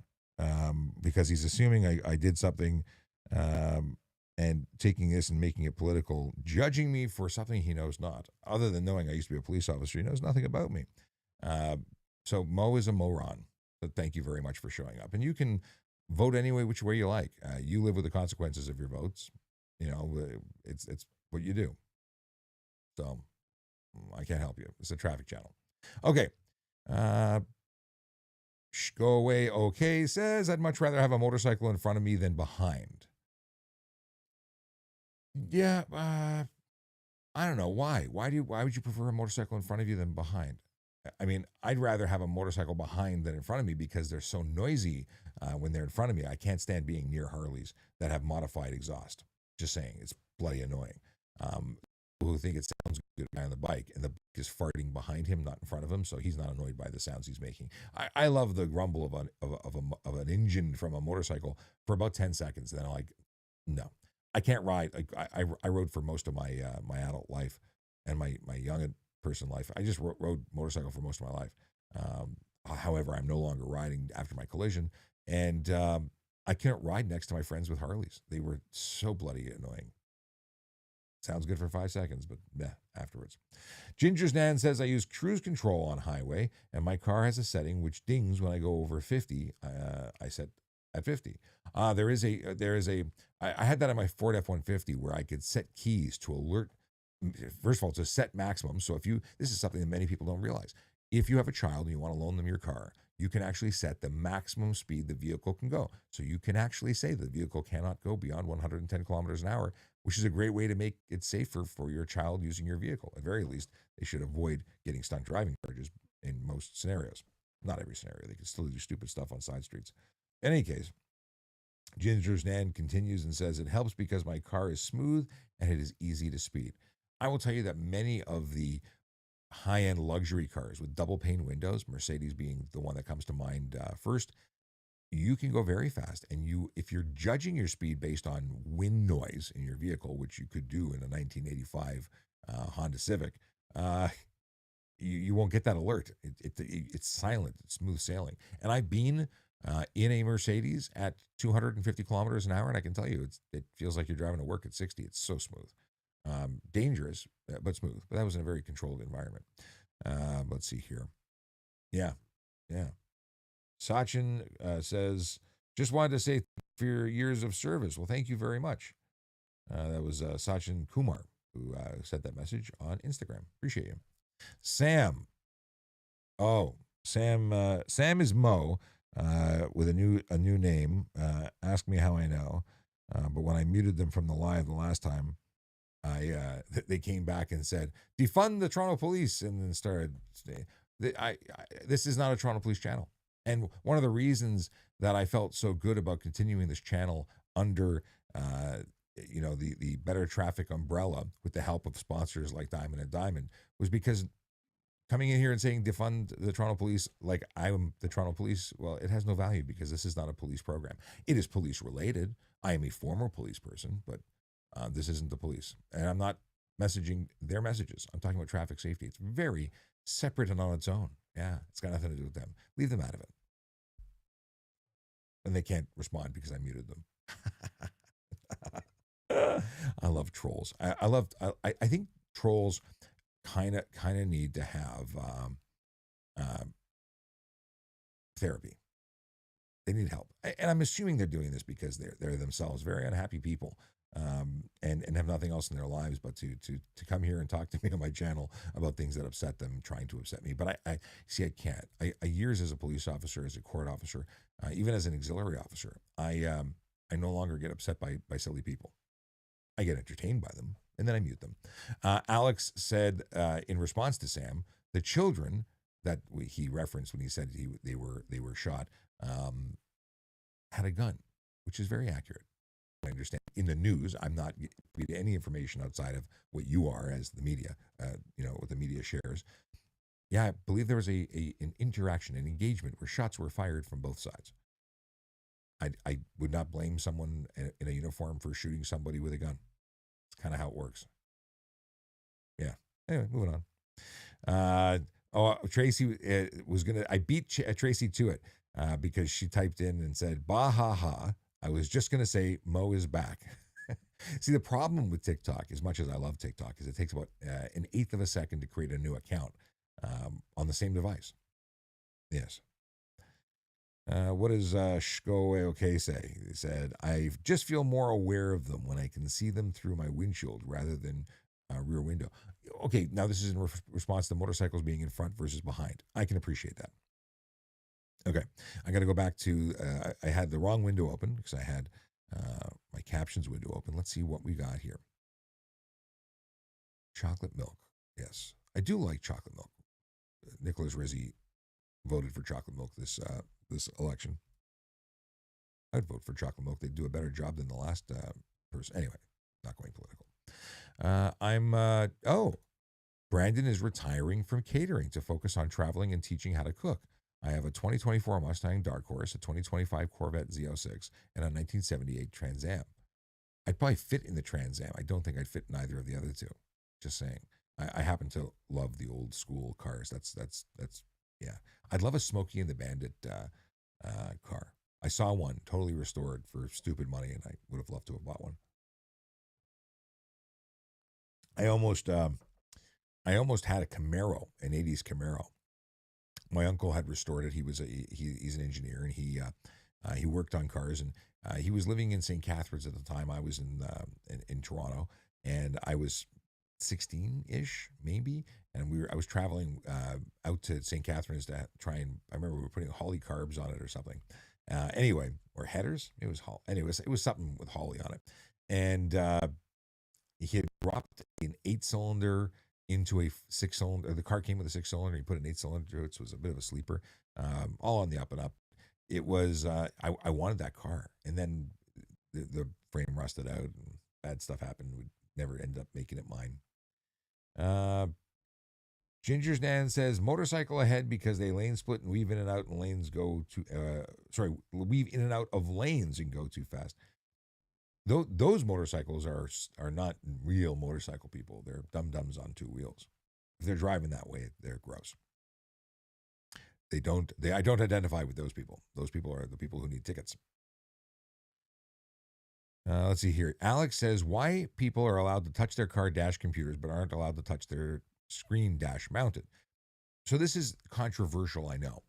because he's assuming I did something and taking this and making it political, judging me for something he knows not. Other than knowing I used to be a police officer, he knows nothing about me. So Mo is a moron. But thank you very much for showing up. And you can vote any which way you like. You live with the consequences of your votes. You know, it's what you do. So I can't help you. It's a traffic channel. Okay. Go away. Okay says I'd much rather have a motorcycle in front of me than behind. Yeah. I don't know why. Why would you prefer a motorcycle in front of you than behind? I mean, I'd rather have a motorcycle behind than in front of me because they're so noisy when they're in front of me. I can't stand being near Harleys that have modified exhaust. Just saying, it's bloody annoying. People who think it sounds good on the bike and the bike is farting behind him, not in front of him, so he's not annoyed by the sounds he's making. I love the rumble of an engine from a motorcycle for about 10 seconds. Then I'm like, no, I can't ride. Like I rode for most of my my adult life and my young person life. I just rode motorcycle for most of my life. However, I'm no longer riding after my collision, and I couldn't ride next to my friends with Harleys. They were so bloody annoying. Sounds good for 5 seconds, but meh afterwards. Ginger's Nan says I use cruise control on highway, and my car has a setting which dings when I go over 50. I set at 50. I had that on my Ford F-150 where I could set keys to alert. First of all, it's a set maximum. So this is something that many people don't realize. If you have a child and you want to loan them your car, you can actually set the maximum speed the vehicle can go. So you can actually say the vehicle cannot go beyond 110 kilometers an hour, which is a great way to make it safer for your child using your vehicle. At very least, they should avoid getting stuck driving charges in most scenarios. Not every scenario. They can still do stupid stuff on side streets. In any case, Ginger's Nan continues and says, it helps because my car is smooth and it is easy to speed. I will tell you that many of the high-end luxury cars with double pane windows, Mercedes being the one that comes to mind first, you can go very fast. And if you're judging your speed based on wind noise in your vehicle, which you could do in a 1985 Honda Civic, you won't get that alert. It's silent. It's smooth sailing. And I've been in a Mercedes at 250 kilometers an hour, and I can tell you it feels like you're driving to work at 60. It's so smooth. Dangerous, but smooth. But that was in a very controlled environment. Let's see here. Yeah. Sachin says, just wanted to say for your years of service. Well, thank you very much. That was Sachin Kumar who sent that message on Instagram. Appreciate you. Sam. Oh, Sam is Mo with a new name. Ask me how I know. But when I muted them from the live the last time, they came back and said, defund the Toronto Police, and then started. This is not a Toronto Police channel. And one of the reasons that I felt so good about continuing this channel under, the Better Traffic umbrella with the help of sponsors like Diamond and Diamond was because coming in here and saying defund the Toronto Police like I'm the Toronto Police, well, it has no value because this is not a police program. It is police related. I am a former police person, but this isn't the police. And I'm not messaging their messages. I'm talking about traffic safety. It's very separate and on its own. Yeah, it's got nothing to do with them. Leave them out of it. And they can't respond because I muted them. I love trolls. I think trolls kind of need to have therapy. They need help, and I'm assuming they're doing this because they're themselves very unhappy people, and have nothing else in their lives but to come here and talk to me on my channel about things that upset them, trying to upset me. But I see I can't. I years as a police officer, as a court officer, even as an auxiliary officer, I no longer get upset by silly people. I get entertained by them, and then I mute them. Alex said in response to Sam, the children that he referenced when he said they were shot had a gun, which is very accurate. I understand in the news, I'm not giving any information outside of what you are as the media, what the media shares. Yeah, I believe there was an interaction, an engagement where shots were fired from both sides. I would not blame someone in a uniform for shooting somebody with a gun. It's kind of how it works. Yeah. Anyway, moving on. Tracy was going to, I beat Tracy to it because she typed in and said, bah, ha, ha. I was just going to say, Mo is back. See, the problem with TikTok, as much as I love TikTok, is it takes about an eighth of a second to create a new account on the same device. Yes. What does Shko OK say? He said, I just feel more aware of them when I can see them through my windshield rather than rear window. Okay, now this is in response to motorcycles being in front versus behind. I can appreciate that. Okay, I got to go back to, I had the wrong window open because I had my captions window open. Let's see what we got here. Chocolate milk. Yes, I do like chocolate milk. Nicholas Rizzi voted for chocolate milk this election. I'd vote for chocolate milk. They'd do a better job than the last person. Anyway, not going political. Brandon is retiring from catering to focus on traveling and teaching how to cook. I have a 2024 Mustang Dark Horse, a 2025 Corvette Z06, and a 1978 Trans Am. I'd probably fit in the Trans Am. I don't think I'd fit in either of the other two. Just saying. I happen to love the old school cars. That's yeah. I'd love a Smokey and the Bandit car. I saw one totally restored for stupid money, and I would have loved to have bought one. I almost had a Camaro, an 80s Camaro. My uncle had restored it. He's an engineer, and he worked on cars, and he was living in St. Catharines at the time. I was in Toronto, and I was 16-ish maybe, and I was traveling out to St. Catharines to try and, I remember we were putting Holly carbs on it or something. Anyway, or headers. It was something with Holly on it, and he had dropped an 8-cylinder into a 6-cylinder. The car came with a 6-cylinder. He put an 8-cylinder to it, so it was a bit of a sleeper. All on the up and up. It was I wanted that car, and then the frame rusted out, and bad stuff happened. We never ended up making it mine. Ginger's Nan says motorcycle ahead because they lane split and weave in and out, and lanes go to weave in and out of lanes and go too fast. Those motorcycles are not real motorcycle people. They're dum-dums on two wheels. If they're driving that way, they're gross. I don't identify with those people. Those people are the people who need tickets. Let's see here. Alex says why people are allowed to touch their car dash computers but aren't allowed to touch their screen dash mounted. So this is controversial, I know.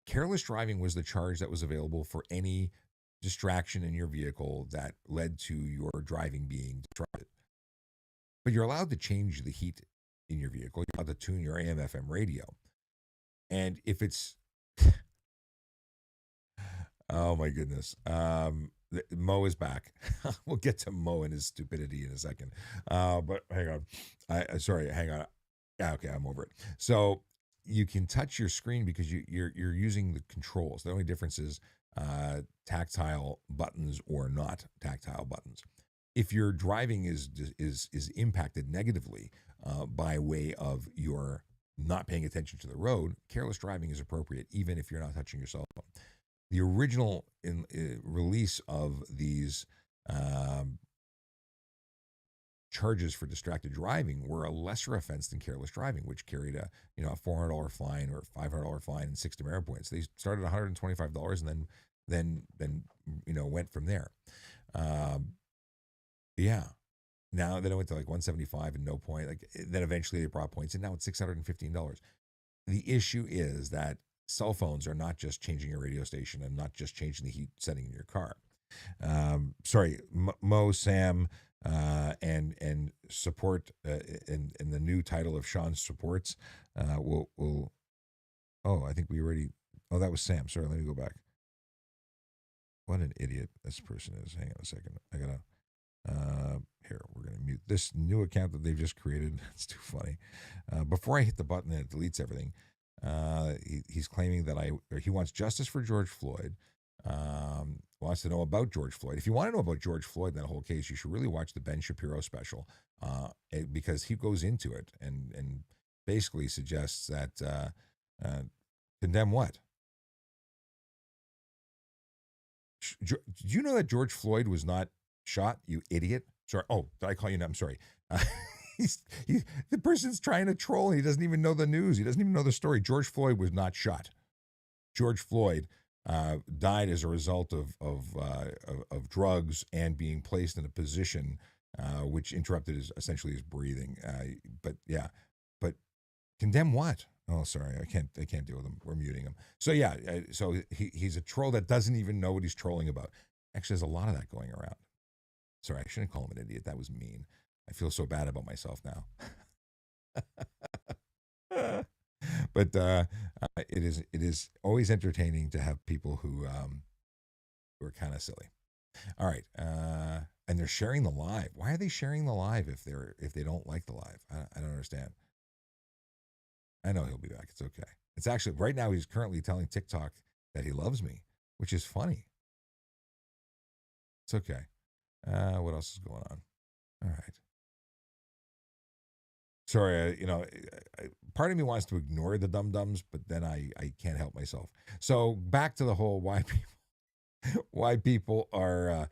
Careless driving was the charge that was available for any distraction in your vehicle that led to your driving being disrupted. But you're allowed to change the heat in your vehicle. You're allowed to tune your AM/FM radio. And if it's oh my goodness. Mo is back. We'll get to Mo and his stupidity in a second. But hang on. Hang on. Yeah, okay, I'm over it. So you can touch your screen because you're using the controls. The only difference is tactile buttons or not tactile buttons. If your driving is impacted negatively by way of your not paying attention to the road, careless driving is appropriate, even if you're not touching your cell phone. The original release of these charges for distracted driving were a lesser offense than careless driving, which carried a $400 fine or $500 fine and 6 demerit points. They started at $125 and then went from there. Yeah. Now then it went to like $175 and no point. Then eventually they brought points, and now it's $615. The issue is that cell phones are not just changing your radio station and not just changing the heat setting in your car. Mo, Sam, and support in the new title of Sean's supports. I think we already. Oh, that was Sam. Sorry, let me go back. What an idiot this person is. Hang on a second. I gotta. Here, we're going to mute this new account that they've just created. It's too funny. Before I hit the button and it deletes everything, he's claiming that he wants justice for George Floyd. Wants to know about George Floyd. If you want to know about George Floyd and that whole case, you should really watch the Ben Shapiro special because he goes into it and basically suggests that condemn what? Do you know that George Floyd was not shot, you idiot? Sorry. Oh, did I call you? I'm sorry. The person's trying to troll. And he doesn't even know the news. He doesn't even know the story. George Floyd was not shot. George Floyd died as a result of drugs and being placed in a position which interrupted essentially his breathing. But condemn what? Oh, sorry, I can't deal with him. We're muting him. So yeah, so he's a troll that doesn't even know what he's trolling about. Actually, there's a lot of that going around. Sorry, I shouldn't call him an idiot. That was mean. I feel so bad about myself now. But it is always entertaining to have people who are kind of silly. All right, and they're sharing the live. Why are they sharing the live if they don't like the live? I don't understand. I know he'll be back. It's okay. It's actually right now he's currently telling TikTok that he loves me, which is funny. It's okay. What else is going on? All right. Sorry, part of me wants to ignore the dum-dums, but then I can't help myself. So back to the whole why people are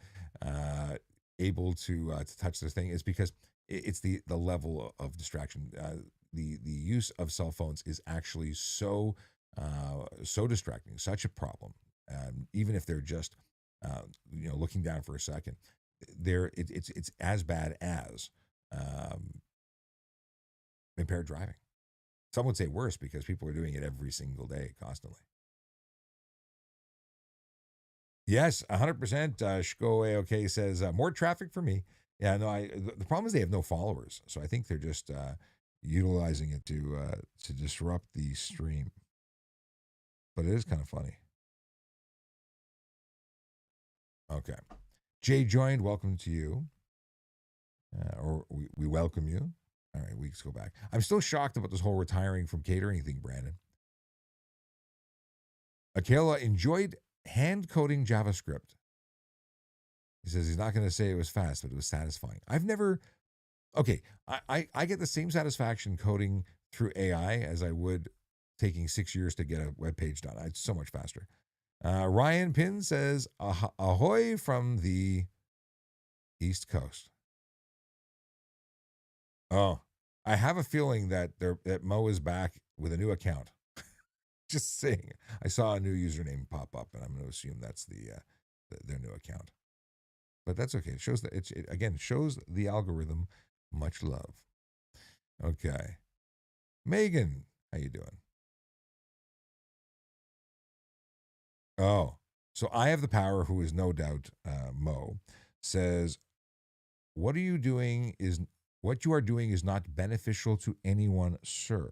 able to touch this thing is because it's the level of distraction. The use of cell phones is actually so distracting, such a problem. Even if they're just looking down for a second, it's as bad as impaired driving. Some would say worse because people are doing it every single day, constantly. Yes, 100%. Shko AOK says more traffic for me. Yeah, no. The problem is they have no followers, so I think they're just utilizing it to disrupt the stream. But it is kind of funny. Okay, Jay joined. Welcome to you, or we welcome you. All right, weeks go back. I'm still shocked about this whole retiring from catering thing, Brandon. Akela enjoyed hand coding JavaScript. He says he's not going to say it was fast, but it was satisfying. I've never. Okay, I get the same satisfaction coding through AI as I would taking 6 years to get a web page done. It's so much faster. Ryan Pin says ahoy from the East Coast. Oh, I have a feeling that Mo is back with a new account. Just saying. I saw a new username pop up, and I'm going to assume that's their new account. But that's okay. It shows that it shows the algorithm much love. Okay, Megan, how you doing? Oh, so I have the power. Who is no doubt Mo says, what you are doing is not beneficial to anyone, sir.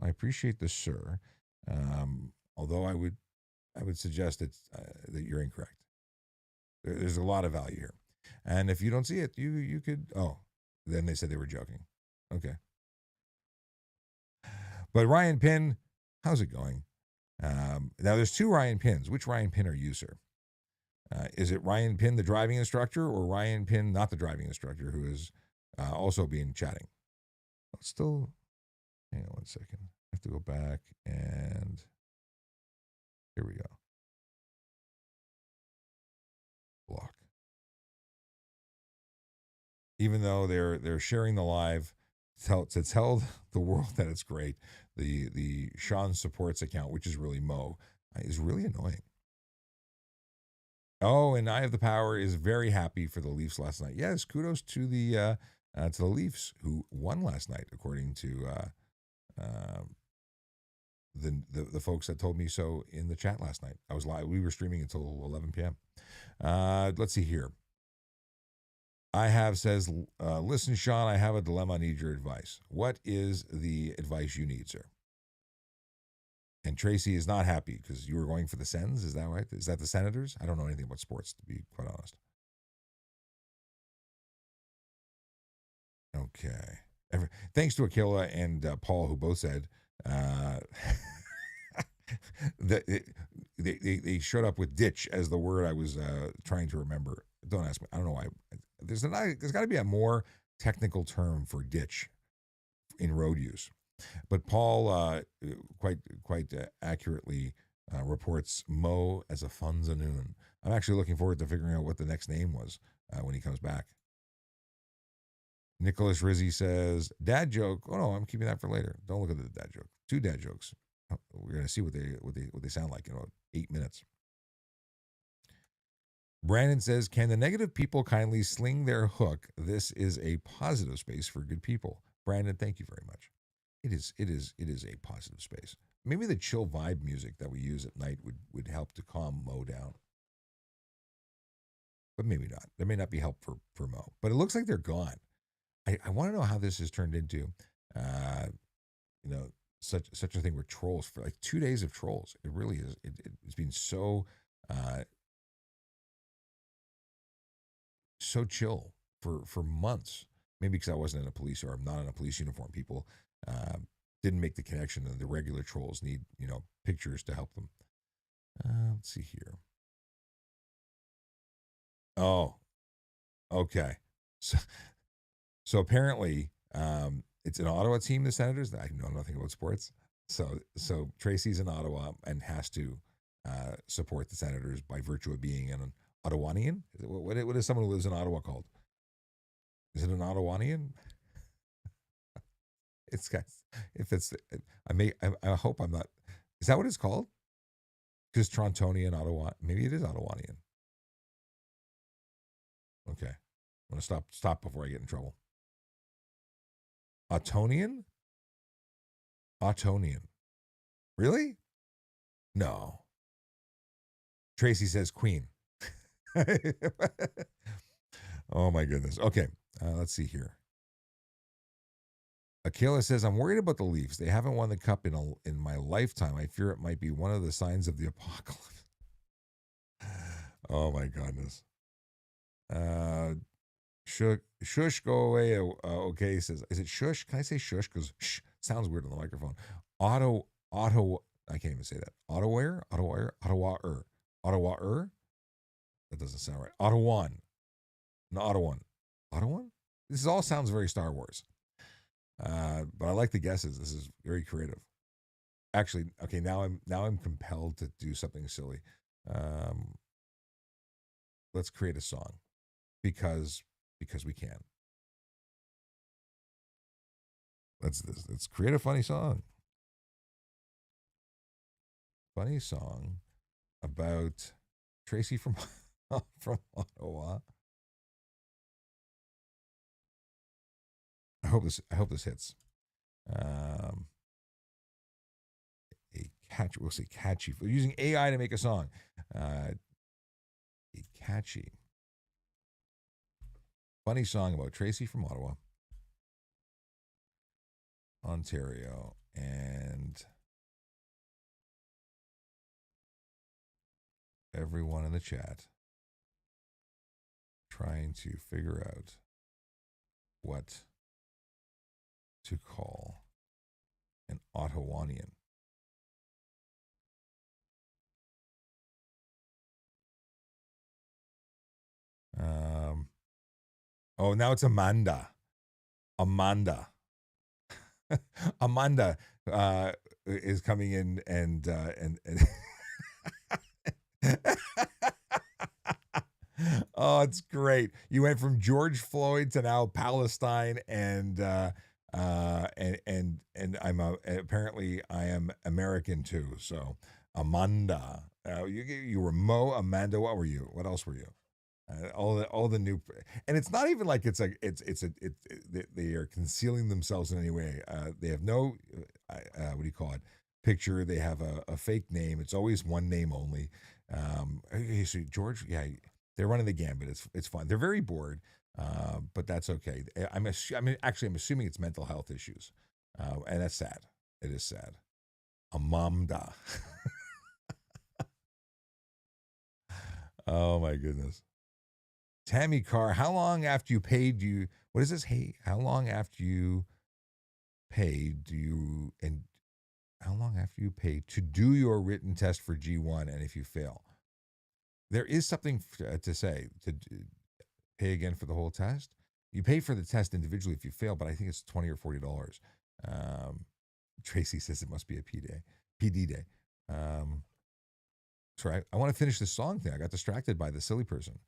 I appreciate the sir, although I would suggest that you're incorrect. There's a lot of value here, and if you don't see it, you could. Oh, then they said they were joking. Okay, but Ryan Pin, how's it going? Now there's two Ryan Pins. Which Ryan Pin are you, sir? Is it Ryan Pin, the driving instructor, or Ryan Pin, not the driving instructor, who is also being chatting? Still, hang on 1 second. I have to go back and here we go. Block. Even though they're sharing the live, to tell the world that it's great. The Sean Supports account, which is really Mo, is really annoying. Oh, and I Have the Power is very happy for the Leafs last night. Yes, kudos to the Leafs who won last night, according to the folks that told me so in the chat last night. I was live. We were streaming until 11 p.m. Let's see here. I have says, listen, Sean, I have a dilemma. I need your advice. What is the advice you need, sir? And Tracy is not happy because you were going for the Sens. Is that right? Is that the Senators? I don't know anything about sports, to be quite honest. Okay. Thanks to Akila and Paul, who both said that they showed up with ditch as the word I was trying to remember. Don't ask me. I don't know why. There's got to be a more technical term for ditch in road use. But Paul quite accurately reports Mo as a Funzanoon. I'm actually looking forward to figuring out what the next name was when he comes back. Nicholas Rizzi says, dad joke. Oh no, I'm keeping that for later. Don't look at the dad joke. 2 dad jokes. We're gonna see what they sound like in about 8 minutes. Brandon says, can the negative people kindly sling their hook? This is a positive space for good people. Brandon, thank you very much. It is a positive space. Maybe the chill vibe music that we use at night would help to calm Mo down. But maybe not. There may not be help for Mo. But it looks like they're gone. I want to know how this has turned into, such a thing with trolls for like 2 days of trolls. It really is. It's been so chill for months. Maybe because I wasn't in a police or I'm not in a police uniform. People didn't make the connection that the regular trolls need, pictures to help them. Let's see here. Oh, okay. So apparently, it's an Ottawa team, the Senators. I know nothing about sports. So Tracy's in Ottawa and has to support the Senators by virtue of being an Ottawanian. What is someone who lives in Ottawa called? Is it an Ottawanian? It's guys. If it's, I hope I'm not. Is that what it's called? Because Torontonian, Ottawa. Maybe it is Ottawanian. Okay, I'm gonna stop before I get in trouble. Ottonian? Ottonian. Really? No. Tracy says Queen. Oh my goodness. Okay, let's see here. Akila says, I'm worried about the Leafs. They haven't won the cup in my lifetime. I fear it might be one of the signs of the apocalypse. Oh my goodness. Shush, go away. Okay, says, is it shush? Can I say shush? Because shh sounds weird on the microphone. Auto. I can't even say that. Ottawa. That doesn't sound right. Ottawan. No, Ottawan. This all sounds very Star Wars. But I like the guesses. This is very creative. Actually, okay. Now I'm compelled to do something silly. Let's create a song because we can. Let's create a funny song. Funny song about Tracy from Ottawa. I hope this hits. A catchy. We'll say catchy. We're using AI to make a song. A catchy, funny song about Tracy from Ottawa, Ontario, and everyone in the chat trying to figure out what to call an Ottawanian. Oh, now it's Amanda. Amanda is coming in and oh, it's great. You went from George Floyd to now Palestine and I'm apparently I am American too. So Amanda, you were Mo. Amanda, what were you? What else were you? All the new, and it's not even like they are concealing themselves in any way. They have no what do you call it? Picture. They have a fake name. It's always one name only. So George, yeah, they're running the gambit. It's fun. They're very bored, but that's okay. I'm assuming it's mental health issues, and that's sad. It is sad. Amanda. Oh my goodness. Tammy Carr, how long after you paid you? What is this? Hey, how long after you pay do you and how long after you pay to do your written test for G1? And if you fail, there is something to say to pay again for the whole test. You pay for the test individually if you fail, but I think it's $20 or $40. Tracy says it must be a PD day. Sorry, I want to finish this song thing. I got distracted by the silly person.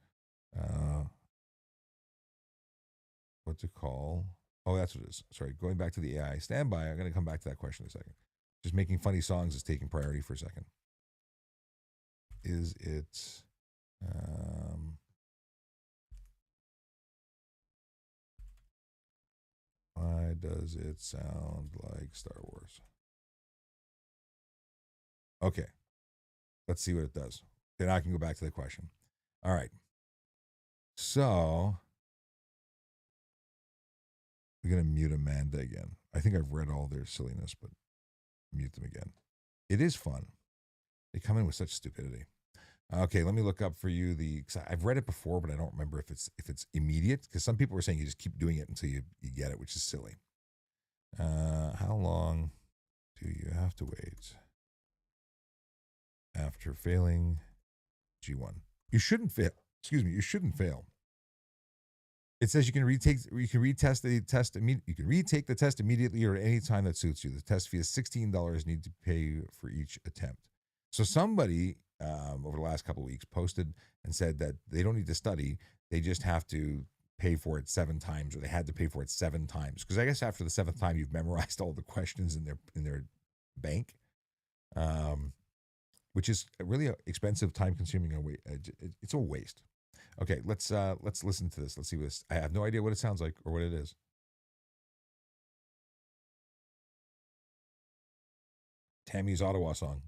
What's it called? Oh, that's what it is. Sorry, going back to the AI. Stand by. I'm going to come back to that question in a second. Just making funny songs is taking priority for a second. Is it... why does it sound like Star Wars? Okay. Let's see what it does. Then I can go back to the question. All right. So we're going to mute Amanda again. I think I've read all their silliness, but mute them again. It is fun. They come in with such stupidity. Okay, let me look up for you I've read it before, but I don't remember if it's immediate, because some people were saying you just keep doing it until you get it, which is silly. How long do you have to wait after failing G1? You shouldn't fail. Excuse me, you shouldn't fail. It says you can retake the test immediately or at any time that suits you. The test fee is $16 need to pay for each attempt. So somebody over the last couple of weeks posted and said that they don't need to study. They just have to pay for it 7 times, or they had to pay for it 7 times. Because I guess after the 7th time, you've memorized all the questions in their bank, which is really expensive, time-consuming. It's a waste. Okay, let's listen to this. Let's see what this. I have no idea what it sounds like or what it is. Tammy's Ottawa song.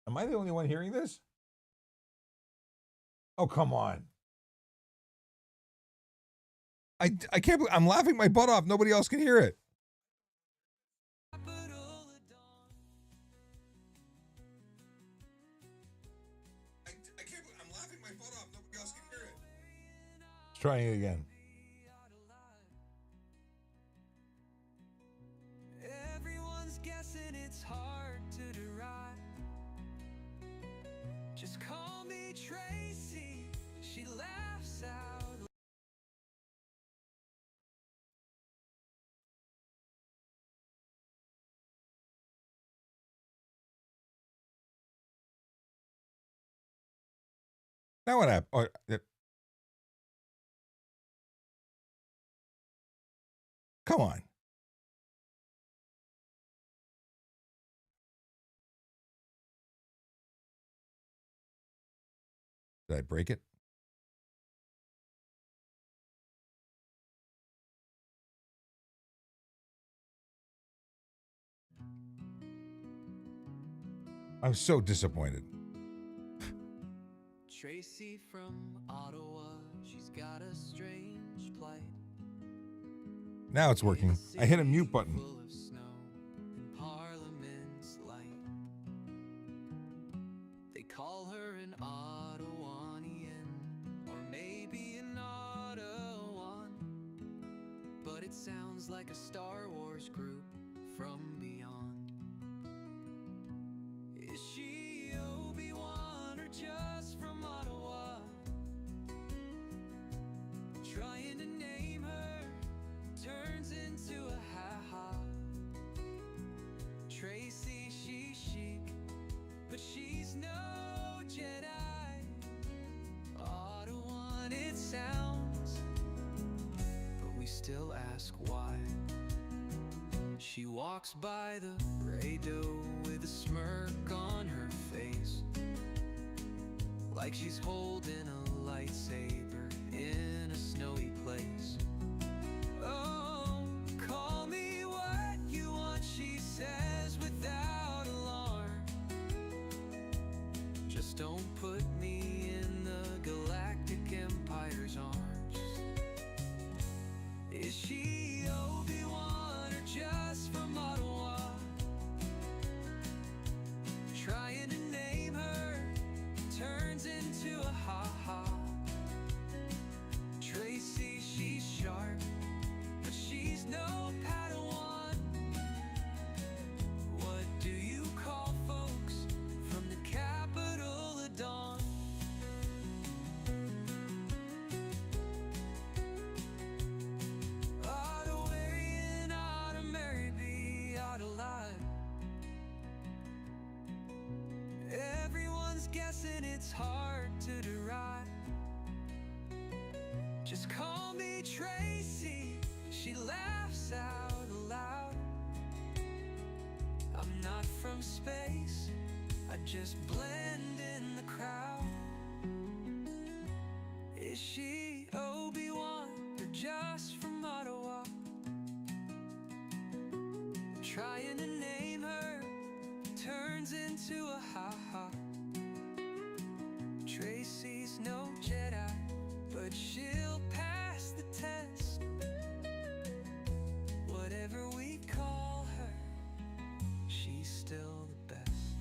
Am I the only one hearing this? Oh, come on. I can't believe I'm laughing my butt off. Nobody else can hear it. I can't believe I'm laughing my butt off. Nobody else can hear it. Let's try it again. Everyone's guessing, it's hard to derive. Just call me Tracy. She laughs out. Now what happened? Come on. Did I break it? I'm so disappointed. Tracy from Ottawa, she's got a strange plight. Now it's working. I hit a mute button. Full of snow and Parliament's light. They call her an Ottawanian, or maybe an Ottawan, but it sounds like a Star Wars group from beyond. Is she Obi-Wan or just from Ottawa? Trying to name her turns into a ha-ha. Tracy, she's chic, but she's no Jedi. Ottawan it sounds, but we still ask why. She walks by the Rado with a smirk on her face, like she's holding a lightsaber in a snowy place. Oh, call me what you want, she says without alarm. Just don't put me in the Galactic Empire's arms. Is she Obi-Wan or just from Ottawa? Trying to name her turns into a ha-ha. Tracy, she's sharp, but she's no Padawan. What do you call folks from the capital of dawn? Ottawarian, Ottamarybee, Ottalive. Everyone's guessing, it's hard to derive. Just call me Tracy, she laughs out loud. I'm not from space, I just blend in the crowd. Is she Obi-Wan or just from Ottawa? Trying to name her turns into a ha-ha. Tracy's no Jedi, but she'll pass the test. Whatever we call her, she's still the best.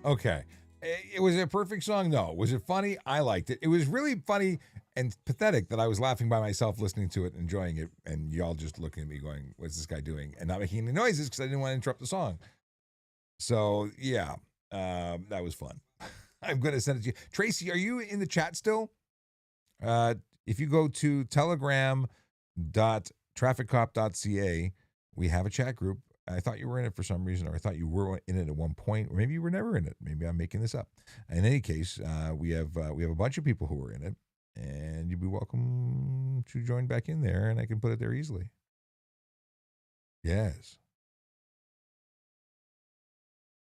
Okay. It was a perfect song, though. Was it funny? I liked it. It was really funny and pathetic that I was laughing by myself listening to it, enjoying it, and y'all just looking at me going, what's this guy doing? And not making any noises because I didn't want to interrupt the song. So, yeah, that was fun. I'm going to send it to you. Tracy, are you in the chat still? If you go to telegram.trafficcop.ca, we have a chat group. I thought you were in it for some reason, or I thought you were in it at one point, or maybe you were never in it. Maybe I'm making this up. In any case, we have a bunch of people who are in it, and you'd be welcome to join back in there, and I can put it there easily. Yes.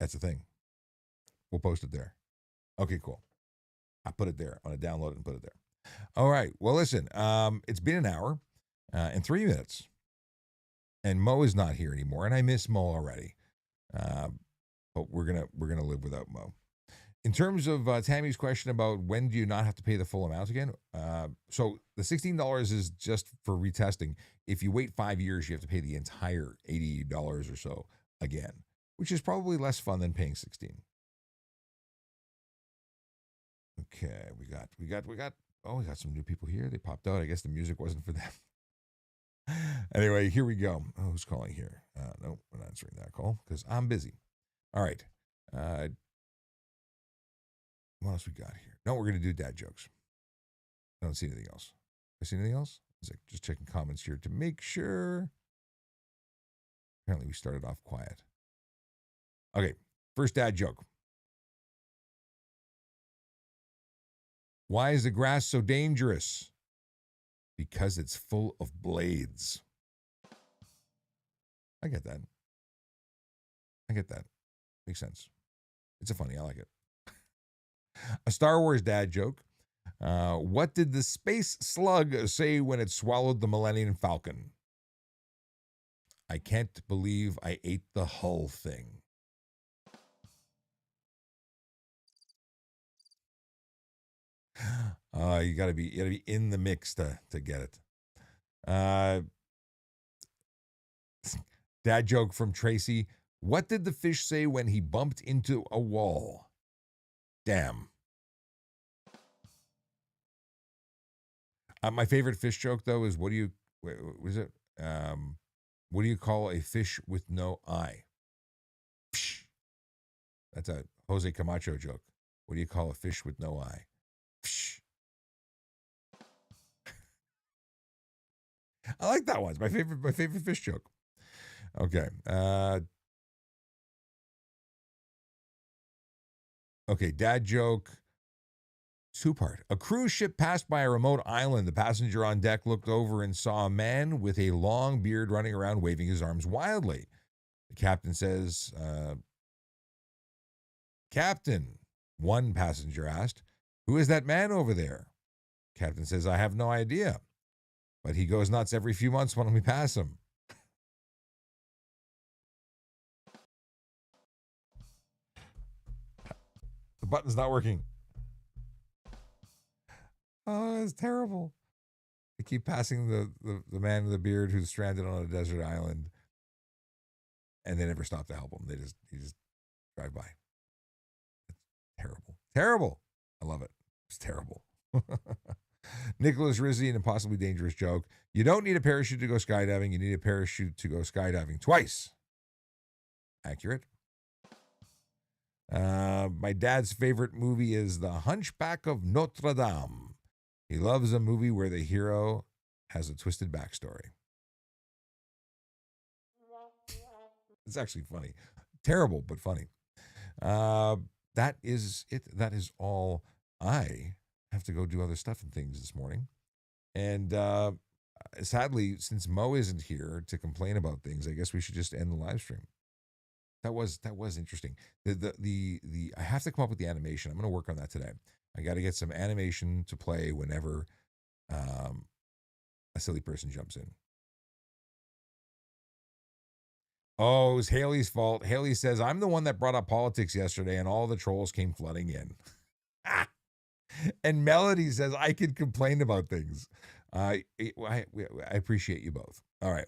That's the thing. We'll post it there. Okay, cool. I put it there. I'm going to download it and put it there. All right. Well, listen, it's been an hour and 3 minutes. And Mo is not here anymore, and I miss Mo already. But we're gonna live without Mo. In terms of Tammy's question about when do you not have to pay the full amount again, so the $16 is just for retesting. If you wait 5 years, you have to pay the entire $80 or so again, which is probably less fun than paying $16. Okay, we got. Oh, we got some new people here. They popped out. I guess the music wasn't for them. Anyway, here we go. Oh, who's calling here? No, we're not answering that call because I'm busy. All right. What else we got here? No, we're going to do dad jokes. I don't see anything else. I see anything else? Just checking comments here to make sure. Apparently, we started off quiet. Okay, first dad joke. Why is the grass so dangerous? Because it's full of blades. I get that. Makes sense. It's funny. I like it. A Star Wars dad joke. What did the space slug say when it swallowed the Millennium Falcon? I can't believe I ate the whole thing. You gotta be in the mix to get it. Dad joke from Tracy. What did the fish say when he bumped into a wall? Damn. My favorite fish joke though is what do you call a fish with no eye? Psh. That's a Jose Camacho joke. What do you call a fish with no eye? Psh. I like that one. It's my favorite fish joke. Okay. Okay, dad joke. Two-part. A cruise ship passed by a remote island. The passenger on deck looked over and saw a man with a long beard running around waving his arms wildly. The captain says, Captain, one passenger asked, who is that man over there? Captain says, I have no idea, but he goes nuts every few months when we pass him. The button's not working. Oh, it's terrible. They keep passing the man with the beard who's stranded on a desert island, and they never stop to help him. He just drive by. It's terrible. Terrible. I love it. It's terrible. Nicholas Rizzi, an impossibly dangerous joke. You don't need a parachute to go skydiving. You need a parachute to go skydiving twice. Accurate. My dad's favorite movie is The Hunchback of Notre Dame. He loves a movie where the hero has a twisted backstory. It's actually funny. Terrible, but funny. That is it. That is all. I have to go do other stuff and things this morning. And sadly, since Mo isn't here to complain about things, I guess we should just end the live stream. That was interesting. The I have to come up with the animation. I'm going to work on that today. I got to get some animation to play whenever a silly person jumps in. Oh, it was Haley's fault. Haley says, I'm the one that brought up politics yesterday and all the trolls came flooding in. And Melody says, I can complain about things. I appreciate you both. All right.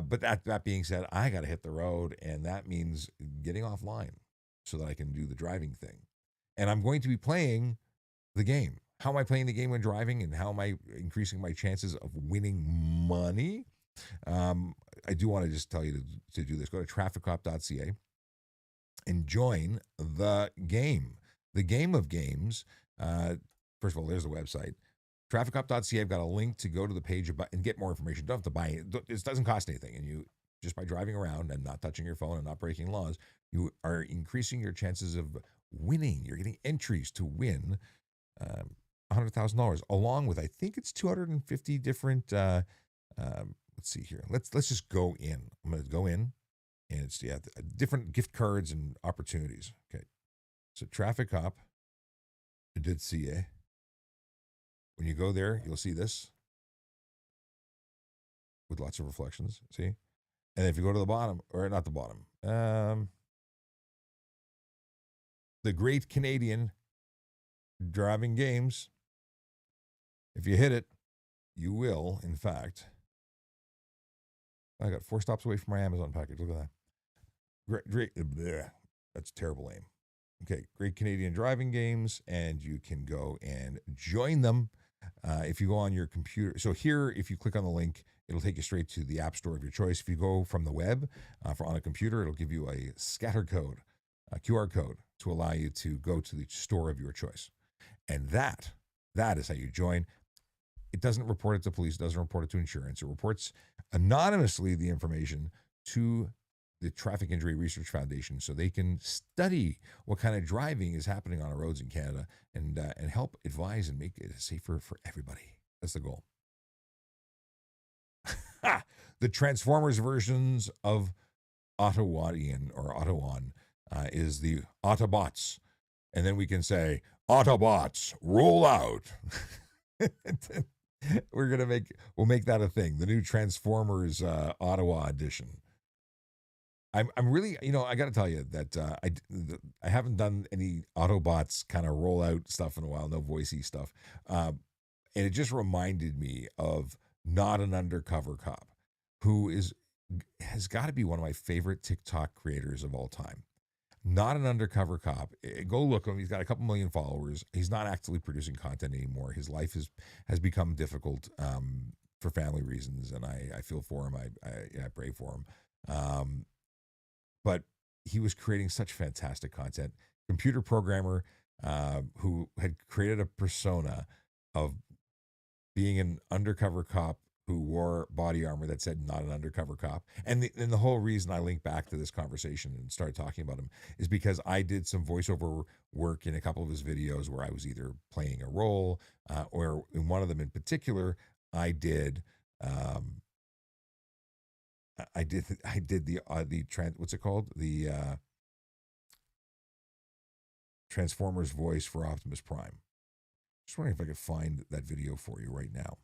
But that being said, I got to hit the road, and that means getting offline so that I can do the driving thing. And I'm going to be playing the game. How am I playing the game when driving, and how am I increasing my chances of winning money? I do want to just tell you to do this. Go to trafficcop.ca and join the game. The game of games. First of all, there's the website. Trafficcop.ca. I've got a link to go to the page and get more information. You don't have to buy it. It doesn't cost anything. And you, just by driving around and not touching your phone and not breaking laws, you are increasing your chances of winning. You're getting entries to win $100,000, along with, I think it's 250 different, let's see here. Let's just go in. I'm going to go in, and it's different gift cards and opportunities. Okay. So Traffic Cop, I did CA. When you go there, you'll see this with lots of reflections. See? And if you go to the bottom, or not the bottom, the Great Canadian Driving Games, if you hit it, you will, in fact. I got 4 stops away from my Amazon package. Look at that. Great. That's terrible aim. Okay, Great Canadian Driving Games, and you can go and join them. If you go on your computer, so here, if you click on the link, it'll take you straight to the app store of your choice. If you go from the web on a computer, it'll give you a scatter code, a QR code, to allow you to go to the store of your choice. And that is how you join. It doesn't report it to police, it doesn't report it to insurance. It reports anonymously the information to the Traffic Injury Research Foundation, so they can study what kind of driving is happening on our roads in Canada and help advise and make it safer for everybody. That's the goal. The Transformers versions of Ottawadian or Ottawan is the Autobots. And then we can say, Autobots, roll out. We'll make that a thing. The new Transformers Ottawa edition. I'm really, I got to tell you that I haven't done any Autobots kind of rollout stuff in a while, no voicey stuff, and it just reminded me of Not an Undercover Cop, who has got to be one of my favorite TikTok creators of all time. Not an Undercover Cop. Go look him. He's got a couple million followers. He's not actively producing content anymore. His life has become difficult for family reasons, and I feel for him. I pray for him. But he was creating such fantastic content. Computer programmer who had created a persona of being an undercover cop who wore body armor that said "not an undercover cop." And the whole reason I link back to this conversation and started talking about him is because I did some voiceover work in a couple of his videos where I was either playing a role or in one of them in particular, I did. I did the what's it called, the Transformers voice for Optimus Prime. Just wondering if I could find that video for you right now.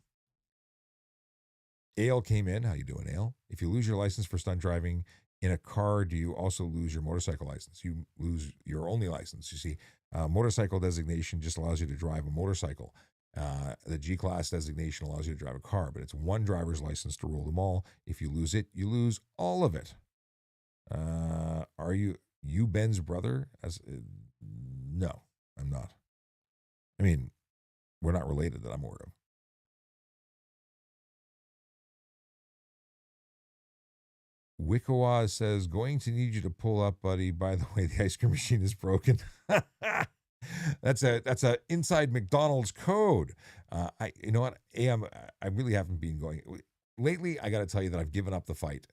Ale came in. How you doing, Ale? If you lose your license for stunt driving in a car, do you also lose your motorcycle license? You lose your only license. You see, motorcycle designation just allows you to drive a motorcycle. The G-Class designation allows you to drive a car, but it's one driver's license to rule them all. If you lose it, you lose all of it. Are you Ben's brother? No, I'm not. I mean, we're not related that I'm aware of. Wickawa says, going to need you to pull up, buddy. By the way, the ice cream machine is broken. That's a inside McDonald's code. You know what? I really haven't been going lately. I got to tell you that I've given up the fight.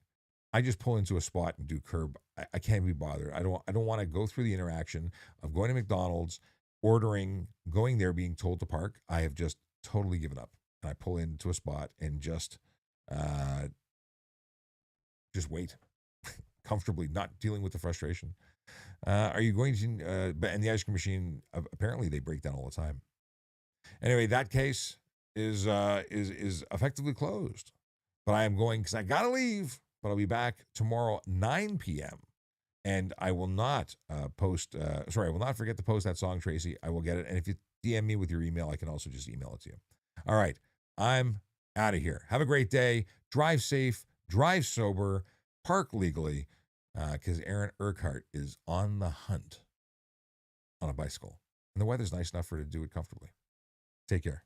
I just pull into a spot and do curb. I can't be bothered. I don't want to go through the interaction of going to McDonald's, ordering, going there, being told to park. I have just totally given up, and I pull into a spot and just wait comfortably, not dealing with the frustration. Are you going to? And the ice cream machine, apparently they break down all the time. Anyway, that case is effectively closed. But I am going because I gotta leave. But I'll be back tomorrow 9 p.m. And I will not I will not forget to post that song, Tracy. I will get it. And if you DM me with your email, I can also just email it to you. All right, I'm out of here. Have a great day. Drive safe. Drive sober. Park legally. Because Aaron Urquhart is on the hunt on a bicycle. And the weather's nice enough for her to do it comfortably. Take care.